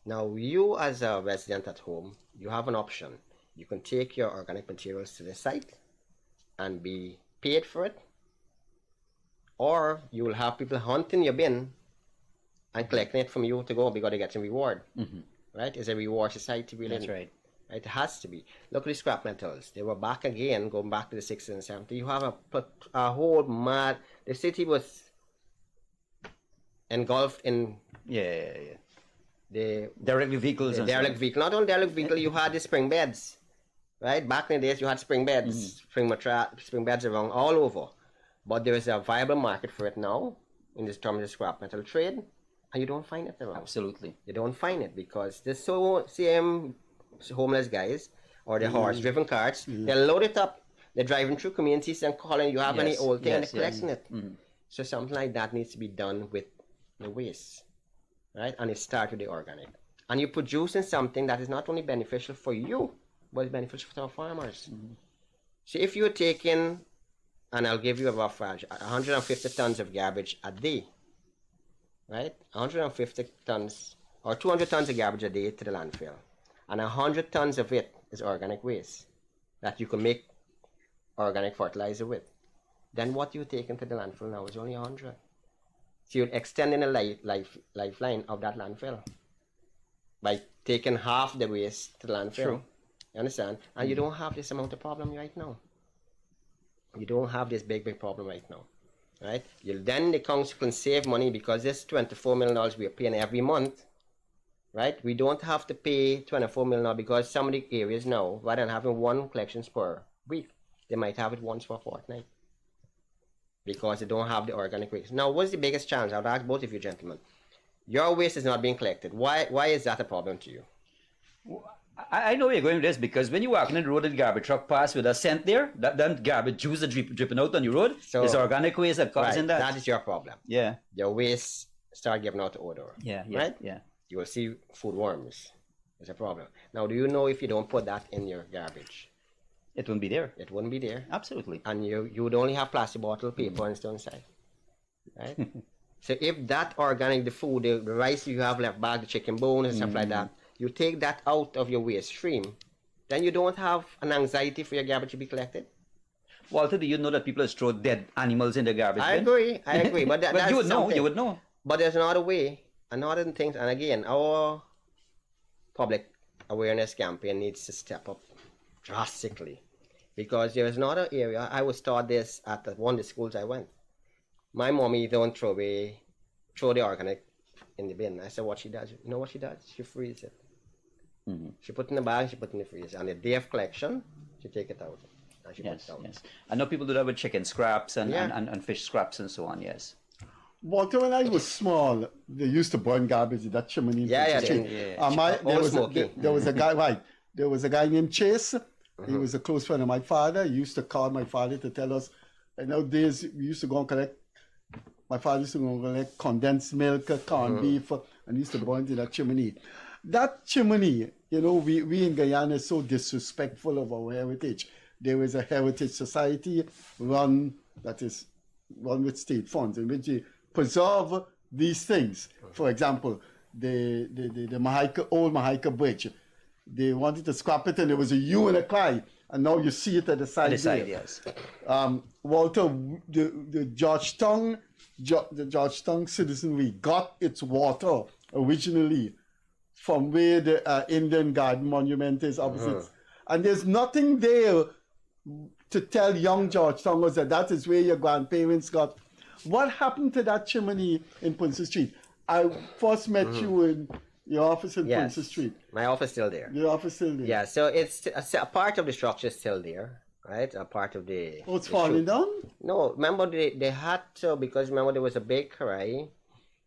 Now, you as a resident at home, you have an option. You can take your organic materials to the site and be paid for it, or you will have people hunting your bin and collecting it from you to go because they get a reward. Right? It's a reward society, really. That's right. It has to be. Look at the scrap metals. They were back again, going back to the 60s and 70s. You have a whole mad... The city was engulfed in... The derelict vehicles. The derelict vehicle. Not only derelict vehicle, you had the spring beds. Right? Back in the days, you had spring beds. Spring beds around all over. But there is a viable market for it now, in this terms of scrap metal trade, and you don't find it around. Absolutely. You don't find it because the same homeless guys or the horse-driven carts, they load it up. They're driving through communities and calling, you have any old thing, and they're collecting it. So something like that needs to be done with the waste, right? And it starts with the organic. And you're producing something that is not only beneficial for you, but it's beneficial for our farmers. So if you're taking, and I'll give you a rough average, 150 tons of garbage a day, right? 150 tons or 200 tons of garbage a day to the landfill, and 100 tons of it is organic waste that you can make organic fertilizer with. Then what you take into the landfill now is only 100. So you're extending the lifeline of that landfill by taking half the waste to the landfill. True. You understand? And you don't have this amount of problem right now. You don't have this big problem right now. Right? Then the council can save money because this $24 million we are paying every month, right? We don't have to pay $24 million now because some of the areas now, rather than having one collections per week, they might have it once per fortnight because they don't have the organic waste. Now, what's the biggest challenge? I would ask both of you gentlemen. Your waste is not being collected. Why is that a problem to you? I know where you're going with this because when you walk in the road and the garbage truck pass with a scent there, that garbage juice is dripping out on your road. So it's organic waste that causing that. That is your problem. Yeah. Your waste start giving out odor. Right? Yeah. You will see food worms. It's a problem. Now, do you know if you don't put that in your garbage, it wouldn't be there. It wouldn't be there. Absolutely. And you would only have plastic bottle, paper, and stuff inside. Right? So if that organic, the food, the rice you have left back, the chicken bones and stuff like that, you take that out of your waste stream, then you don't have an anxiety for your garbage to be collected. Walter, do you know that people throw dead animals in the garbage I bin? I agree. But, but you would know, you would know. But there's another way, another thing, and again, our public awareness campaign needs to step up drastically. Because there's another area, I was taught this at one of the schools I went. My mommy don't throw the organic in the bin. I said, what she does? You know what she does? She freezes it. She put it in the bag, she put it in the freezer. And the day of collection, she take it out. And she puts it out. Yes. I know people do that with chicken scraps and fish scraps and so on, yes. Walter, when I was small, they used to burn garbage in that chimney. There was a guy, right? There was a guy named Chase. He was a close friend of my father. He used to call my father to tell us. And nowadays, we used to go and collect. My father used to go and collect condensed milk, corned beef, and used to burn in that chimney. That chimney, you know, we in Guyana are so disrespectful of our heritage. There is a heritage society run with state funds in which they preserve these things. For example, the old Mahaika Bridge. They wanted to scrap it and there was a U and a cry, and now you see it at the side. Yes. Walter, the Georgetown citizenry got its water originally from where the Indian Garden Monument is opposite. And there's nothing there to tell young Georgetowners that is where your grandparents got. What happened to that chimney in Princess Street? I first met you in your office in Princess Street. My office still there. Your office still there. Yeah, so it's a part of the structure is still there, right? A part of the... Oh, it's falling down? No, remember they had to, because remember there was a big cry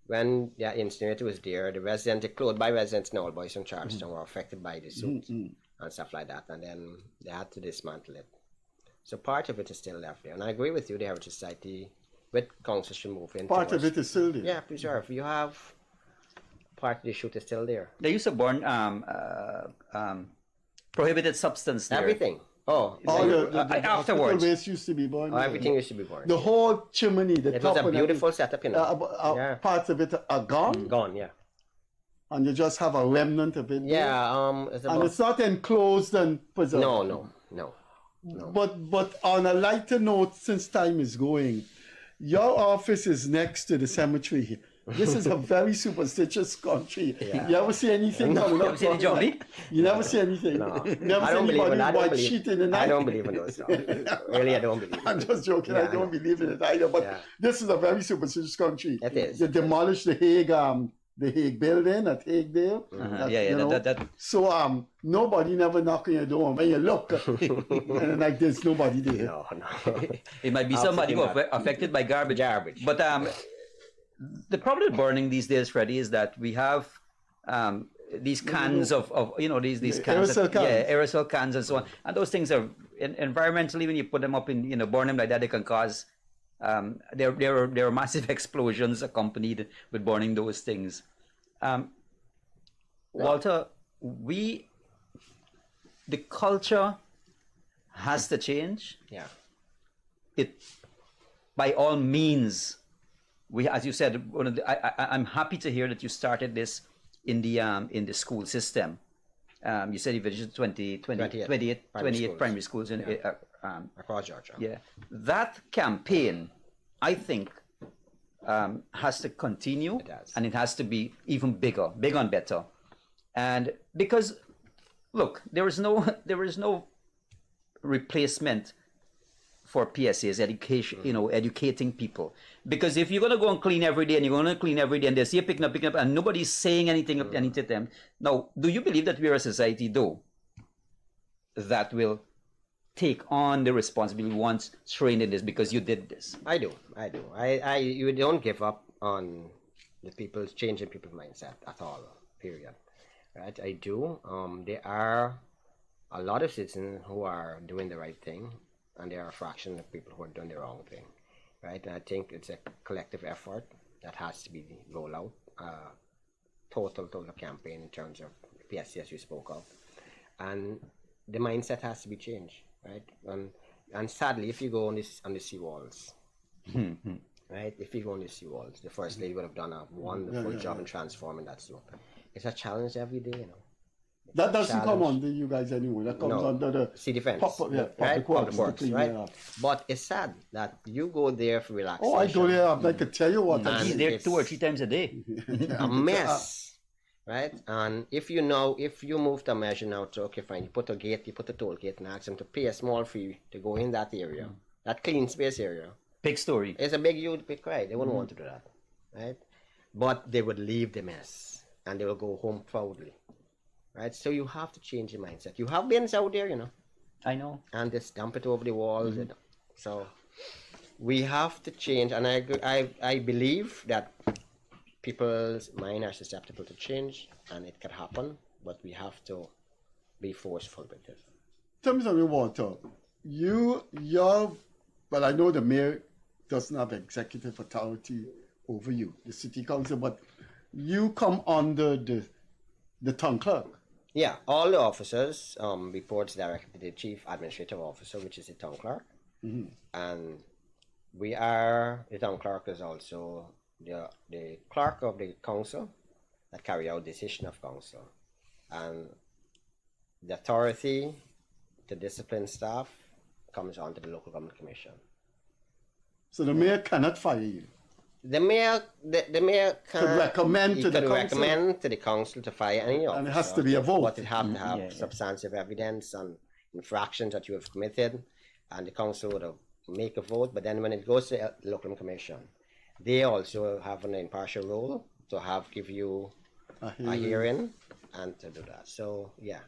when the incinerator was there, the residents, the close by residents and all boys from Charleston were affected by the suit and stuff like that, and then they had to dismantle it. So part of it is still left there, and I agree with you. The Heritage Society with council should move in. Part of it is still there. Yeah, preserve. You have part of the shoot is still there. They used to burn prohibited substance there. Everything. Oh, All the afterwards. hospital waste used to be burned. oh, everything used to be burned. The whole chimney, the It top was a and beautiful everything, setup, you know. Yeah. parts of it are gone, Gone, yeah. and you just have a remnant of it. there. Yeah, it's And about... it's not enclosed and preserved. No. But on a lighter note, since time is going, your office is next to the cemetery. This is a very superstitious country. Yeah. You ever see anything coming up? Ever see any zombie? You never see anything. No. Never I see don't believe anybody in I don't white believe. sheet in the night. I don't believe in those stuff. Really, I don't believe. I'm just joking. Yeah, I I don't know. believe in it either. But Yeah. this is a very superstitious country. It is. They demolished the Hague building at Hagedale. That, Yeah, you know. that So nobody never knock on your door. When you look, and like there's nobody there. No. it might be somebody who Absolutely not. affected by garbage. Garbage. But the problem with burning these days, Freddie, is that we have these cans of these cans, Aerosol cans. yeah, aerosol cans and so on, and those things are environmentally, when you put them up in burn them like that, they can cause there are massive explosions accompanied with burning those things. Walter, the culture has to change. Yeah. It, by all means, as you said, I'm happy to hear that you started this in the school system. You said you visited 28 primary schools in Across Georgia. yeah. That campaign, I think, has to continue. It does. And it has to be even bigger and better. And because, look, there is no replacement for PSA's education, educating people. Because if you're going to go and clean every day and you're going to clean every day and they see you picking up and nobody's saying anything to them. Now, do you believe that we're a society, though, that will take on the responsibility once trained in this because you did this? I do. You don't give up on changing people's mindset at all, period. Right? I do. There are a lot of citizens who are doing the right thing, and there are a fraction of people who are doing the wrong thing, right? And I think it's a collective effort that has to be rolled out, total campaign in terms of PSC, as you spoke of, and the mindset has to be changed, right? And sadly, if you go on the seawalls, right? If you go on the seawalls, the First Lady would have done a wonderful job in transforming that slope. It's a challenge every day, That doesn't come under you guys anymore. That comes under the Sea Defense, public works, right? But it's sad that you go there for relaxation. Oh, I go there. I can tell you what. He's there 2 or 3 times a day. A mess, right? And if you move the measure now to, okay, fine, you put a toll gate and ask them to pay a small fee to go in that area, that clean space area. Big story. It's a big cry. They wouldn't want to do that, right? But they would leave the mess and they will go home proudly. Right, so you have to change your mindset. You have bins out there, I know, and just dump it over the walls. So we have to change, and I believe that people's minds are susceptible to change, and it can happen. But we have to be forceful with it. Tell me something, Walter. Well, I know the mayor doesn't have executive authority over you, the city council, but you come under the town clerk. Yeah, all the officers reports directly to the chief administrative officer, which is the town clerk. And the town clerk is also the clerk of the council that carry out decision of council. And the authority to discipline staff comes on to the local government commission. So the mayor cannot fire you. The mayor could recommend to the council to fire any officer. And it has to be a vote. But it have to have substantive evidence on infractions that you have committed, and the council would make a vote. But then when it goes to the local commission, they also have an impartial role to give you a hearing and to do that. So yeah,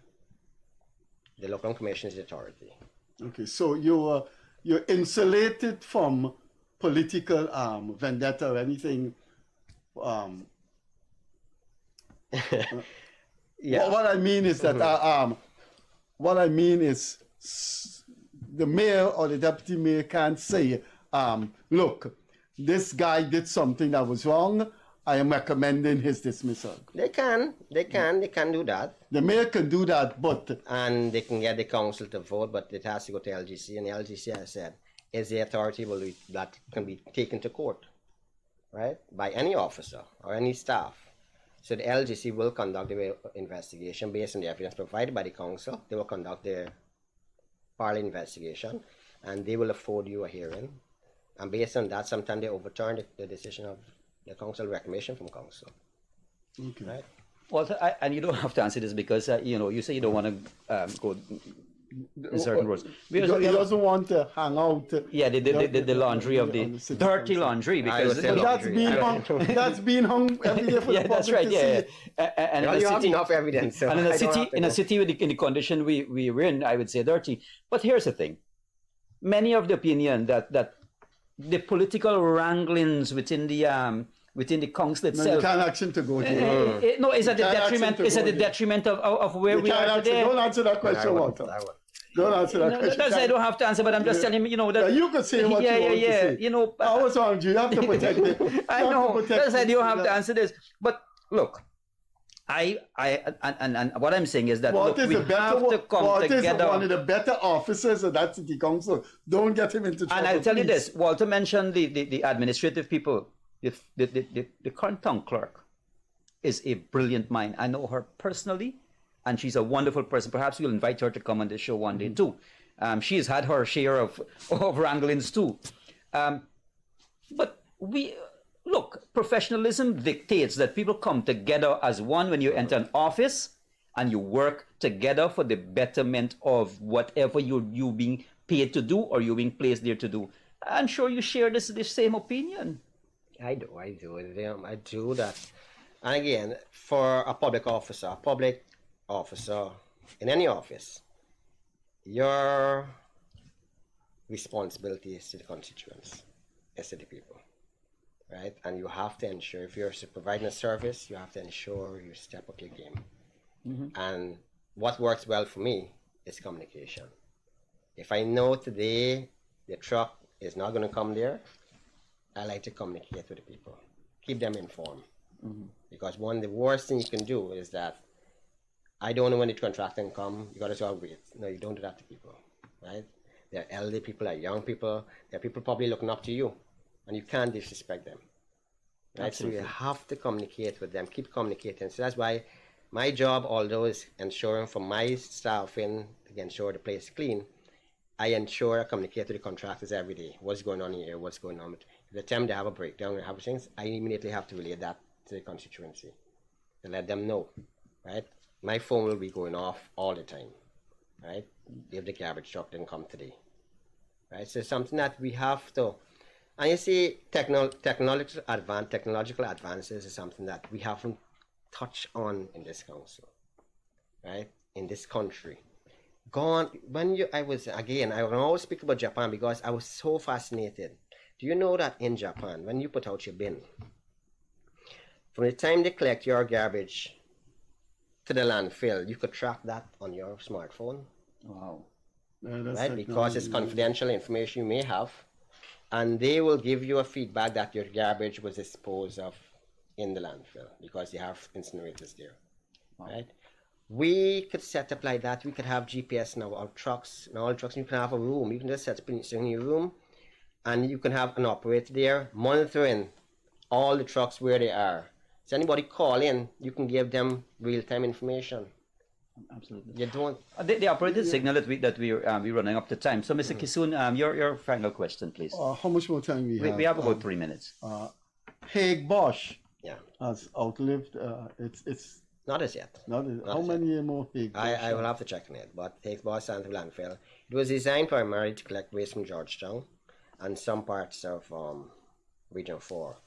the local commission is the authority. Okay, so you're insulated from political vendetta or anything Yeah. What I mean is that what I mean is the mayor or the deputy mayor can't say, look, this guy did something that was wrong. I am recommending his dismissal. They can do that. The mayor can do that, but And they can get the council to vote, but it has to go to LGC, and the LGC has said is the authority that can be taken to court, right, by any officer or any staff. So the LGC will conduct the investigation based on the evidence provided by the council. They will conduct their parallel investigation, and they will afford you a hearing. And based on that, sometimes they overturn the decision of the council, recommendation from council. okay. Right? Well, and you don't have to answer this because you say you don't want to go in certain roads. He doesn't want to hang out. Yeah, the laundry of the dirty laundry, because That's being hung every day for yeah, the that's public right. to Yeah, see. and Well, you have enough evidence. So and in I a don't city, have to in a go. city with in the condition we're in, I would say dirty. But here's the thing: many of the opinion that the political wranglings within the council No, you itself. can't ask him to go there. No, is at the You can't ask him detriment. to Is go at the there. detriment of where You we can't are answer, today. don't answer that question, Walter. Don't answer that No, question. that's I don't have to answer, but I'm just telling you, that Yeah, you could say what you want to say. I was on you. You have to protect it. I know. That's why you don't have to answer this. But look, and what I'm saying is that What look, is we the better? have to come What is together. one of the better officers of that city council? Don't get him into trouble. And I'll tell you please. this: Walter mentioned the administrative people. The current town clerk is a brilliant mind. I know her personally, and she's a wonderful person. Perhaps we'll invite her to come on the show one day too. She has had her share of wranglings too. But look, professionalism dictates that people come together as one when you enter an office, and you work together for the betterment of whatever you being paid to do or you being placed there to do. I'm sure you share this same opinion. I do that. And again, for a public officer in any office, your responsibility is to the constituents, is to the people, right? And you have to ensure, if you're providing a service, you have to ensure you step up your game. And what works well for me is communication. If I know today the truck is not going to come there, I like to communicate with the people, keep them informed. Because the worst thing you can do is that I don't know when the contractor can come, you got to say, wait. No, you don't do that to people, right? They're elderly people, they're young people, they're people probably looking up to you, and you can't disrespect them, right? Absolutely. So you have to communicate with them, keep communicating. So that's why my job, although is ensuring for my staff to ensure the place is clean, I ensure I communicate with the contractors every day. What's going on here? What's going on? If the time they have a breakdown and have things, I immediately have to relay that to the constituency to let them know, right? My phone will be going off all the time, right? If the garbage truck didn't come today, right? So something that we have to, and you see, technological advances is something that we haven't touched on in this council, right? In this country. I will always speak about Japan because I was so fascinated. Do you know that in Japan, when you put out your bin, from the time they collect your garbage to the landfill, you could track that on your smartphone? Wow. Right? Because it's confidential information you may have, and they will give you a feedback that your garbage was disposed of in the landfill because they have incinerators there. Wow. Right? We could set up like that. We could have GPS in our trucks. In all trucks, you can have a room. You can just set up in your room, and you can have an operator there monitoring all the trucks where they are. So anybody call in, you can give them real-time information. Absolutely. You don't. The operated signal that we're running up to time. So, Mr. Kissoon, your final question, please. How much more time we have? We have about 3 minutes. Haig Bosch Yeah. has outlived. It's Not as yet. how many more Haig Bosch? I will have to check on it, but Haig Bosch Scientific Landfill. It was designed primarily to collect waste from Georgetown and some parts of Region 4.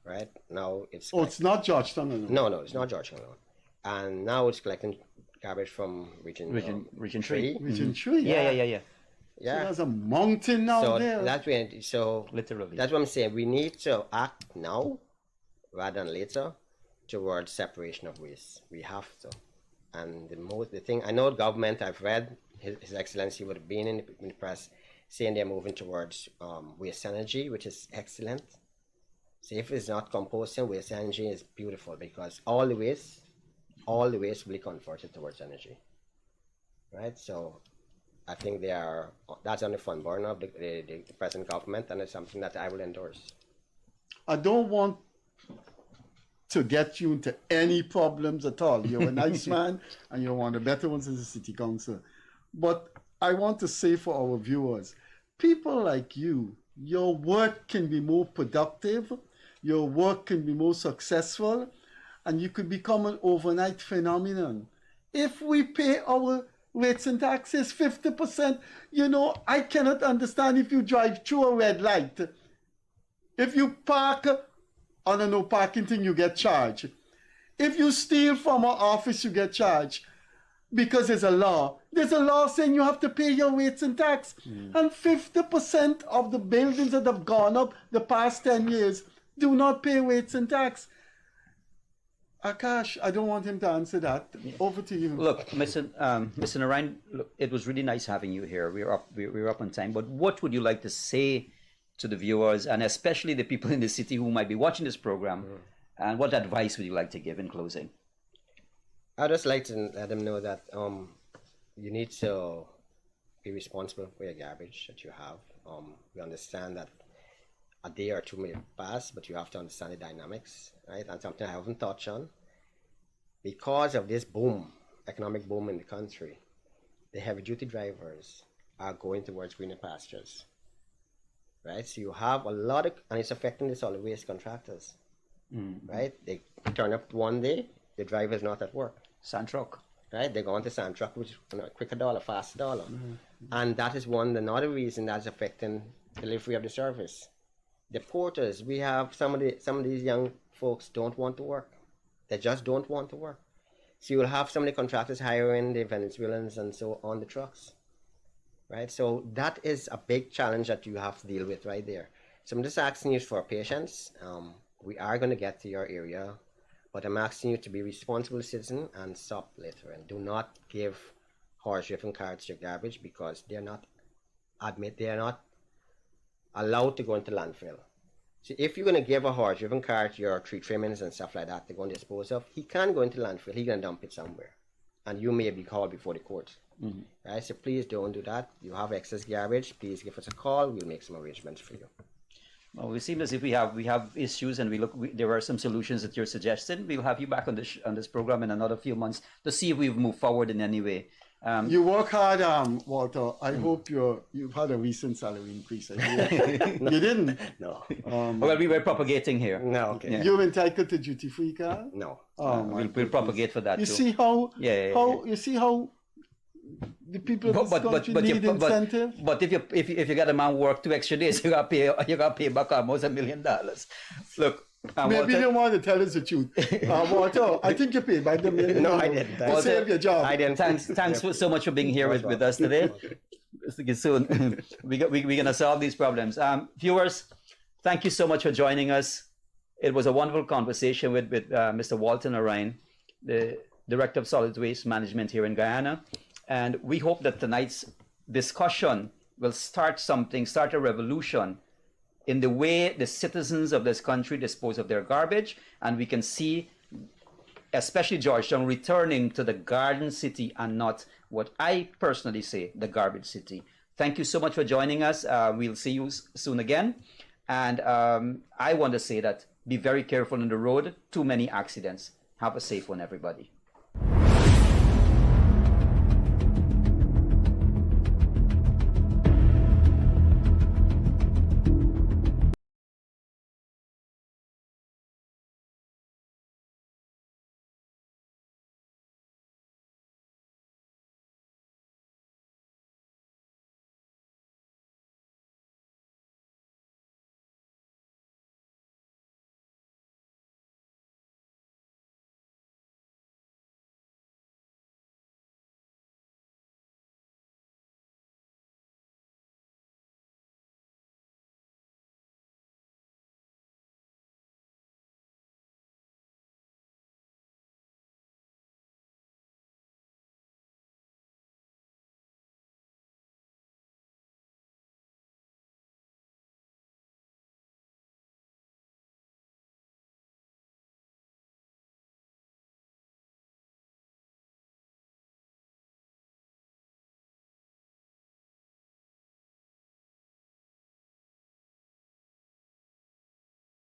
Right? Now it's... it's not Georgetown alone. No, it's not Georgetown alone. And now it's collecting garbage from Region 3. Region 3? Yeah. So there's a mountain out there. Literally. That's what I'm saying. We need to act now, rather than later towards separation of waste. We have to. And the thing, I know government, I've read His Excellency would have been in the press saying they're moving towards waste energy, which is excellent. So if it's not composting, waste energy is beautiful because all the waste will be converted towards energy, right? So I think that's on the front burner of the present government, and it's something that I will endorse. I don't want to get you into any problems at all. You're a nice man, and you're one of the better ones in the city council. But I want to say for our viewers, people like you, your work can be more productive, your work can be more successful, and you could become an overnight phenomenon. If we pay our rates and taxes 50%, I cannot understand if you drive through a red light. If you park on a no parking thing, you get charged. If you steal from our office, you get charged. Because there's a law. There's a law saying you have to pay your rates and tax. And 50% of the buildings that have gone up the past 10 years do not pay rates and tax. Akash, I don't want him to answer that. Over to you. Look, Mr. Narine, look, it was really nice having you here. We're up on time. But what would you like to say to the viewers, and especially the people in the city who might be watching this program? And what advice would you like to give in closing? I'd just like to let them know that you need to be responsible for your garbage that you have. We understand that a day or two may pass, but you have to understand the dynamics, right? And something I haven't touched on. Because of this boom, economic boom in the country, the heavy-duty drivers are going towards greener pastures, right? So you have a lot of, and it's affecting the solid waste contractors, right? They turn up one day, the driver is not at work. Sand truck. Right? They go on to sand truck, which is quicker dollar, faster dollar. And that is another reason that's affecting delivery of the service. The porters, we have some of these young folks don't want to work. They just don't want to work. So you'll have some of the contractors hiring the Venezuelans and so on the trucks. Right? So that is a big challenge that you have to deal with right there. So I'm just asking you for patience. We are going to get to your area, but I'm asking you to be a responsible citizen and stop littering. Do not give horse-driven carts your garbage because they're not allowed to go into landfill. So if you're going to give a horse-driven cart your tree trimmings and stuff like that they're going to dispose of, he can't go into landfill. He's going to dump it somewhere, and you may be called before the court. Right? So please don't do that. You have excess garbage, please give us a call. We'll make some arrangements for you. Well, it seems as if we have issues, and there are some solutions that you're suggesting. We'll have you back on this program in another few months to see if we've moved forward in any way. You work hard, Walter. I hope you've had a recent salary increase. You didn't? No. Well, we were propagating here. No, okay. Yeah. You're entitled to duty-free card? No. We'll propagate for that. You too. see how? Yeah. You see how the people of this country need incentive? But if you get a man work 2 extra days, you got to pay back almost $1 million. Look. Maybe Walter, you don't want to tell us the truth. Walter, I think you paid by the million. No, I didn't. To save your job. I didn't. Thanks so much for being here with us today. Mr. Kissoon, we're going to solve these problems. Viewers, thank you so much for joining us. It was a wonderful conversation with Mr. Walter Narine, the Director of Solid Waste Management here in Guyana. And we hope that tonight's discussion will start a revolution in the way the citizens of this country dispose of their garbage, and we can see, especially Georgetown, returning to the garden city and not what I personally say, the garbage city. Thank you so much for joining us. We'll see you soon again. And I want to say that be very careful on the road. Too many accidents. Have a safe one, everybody.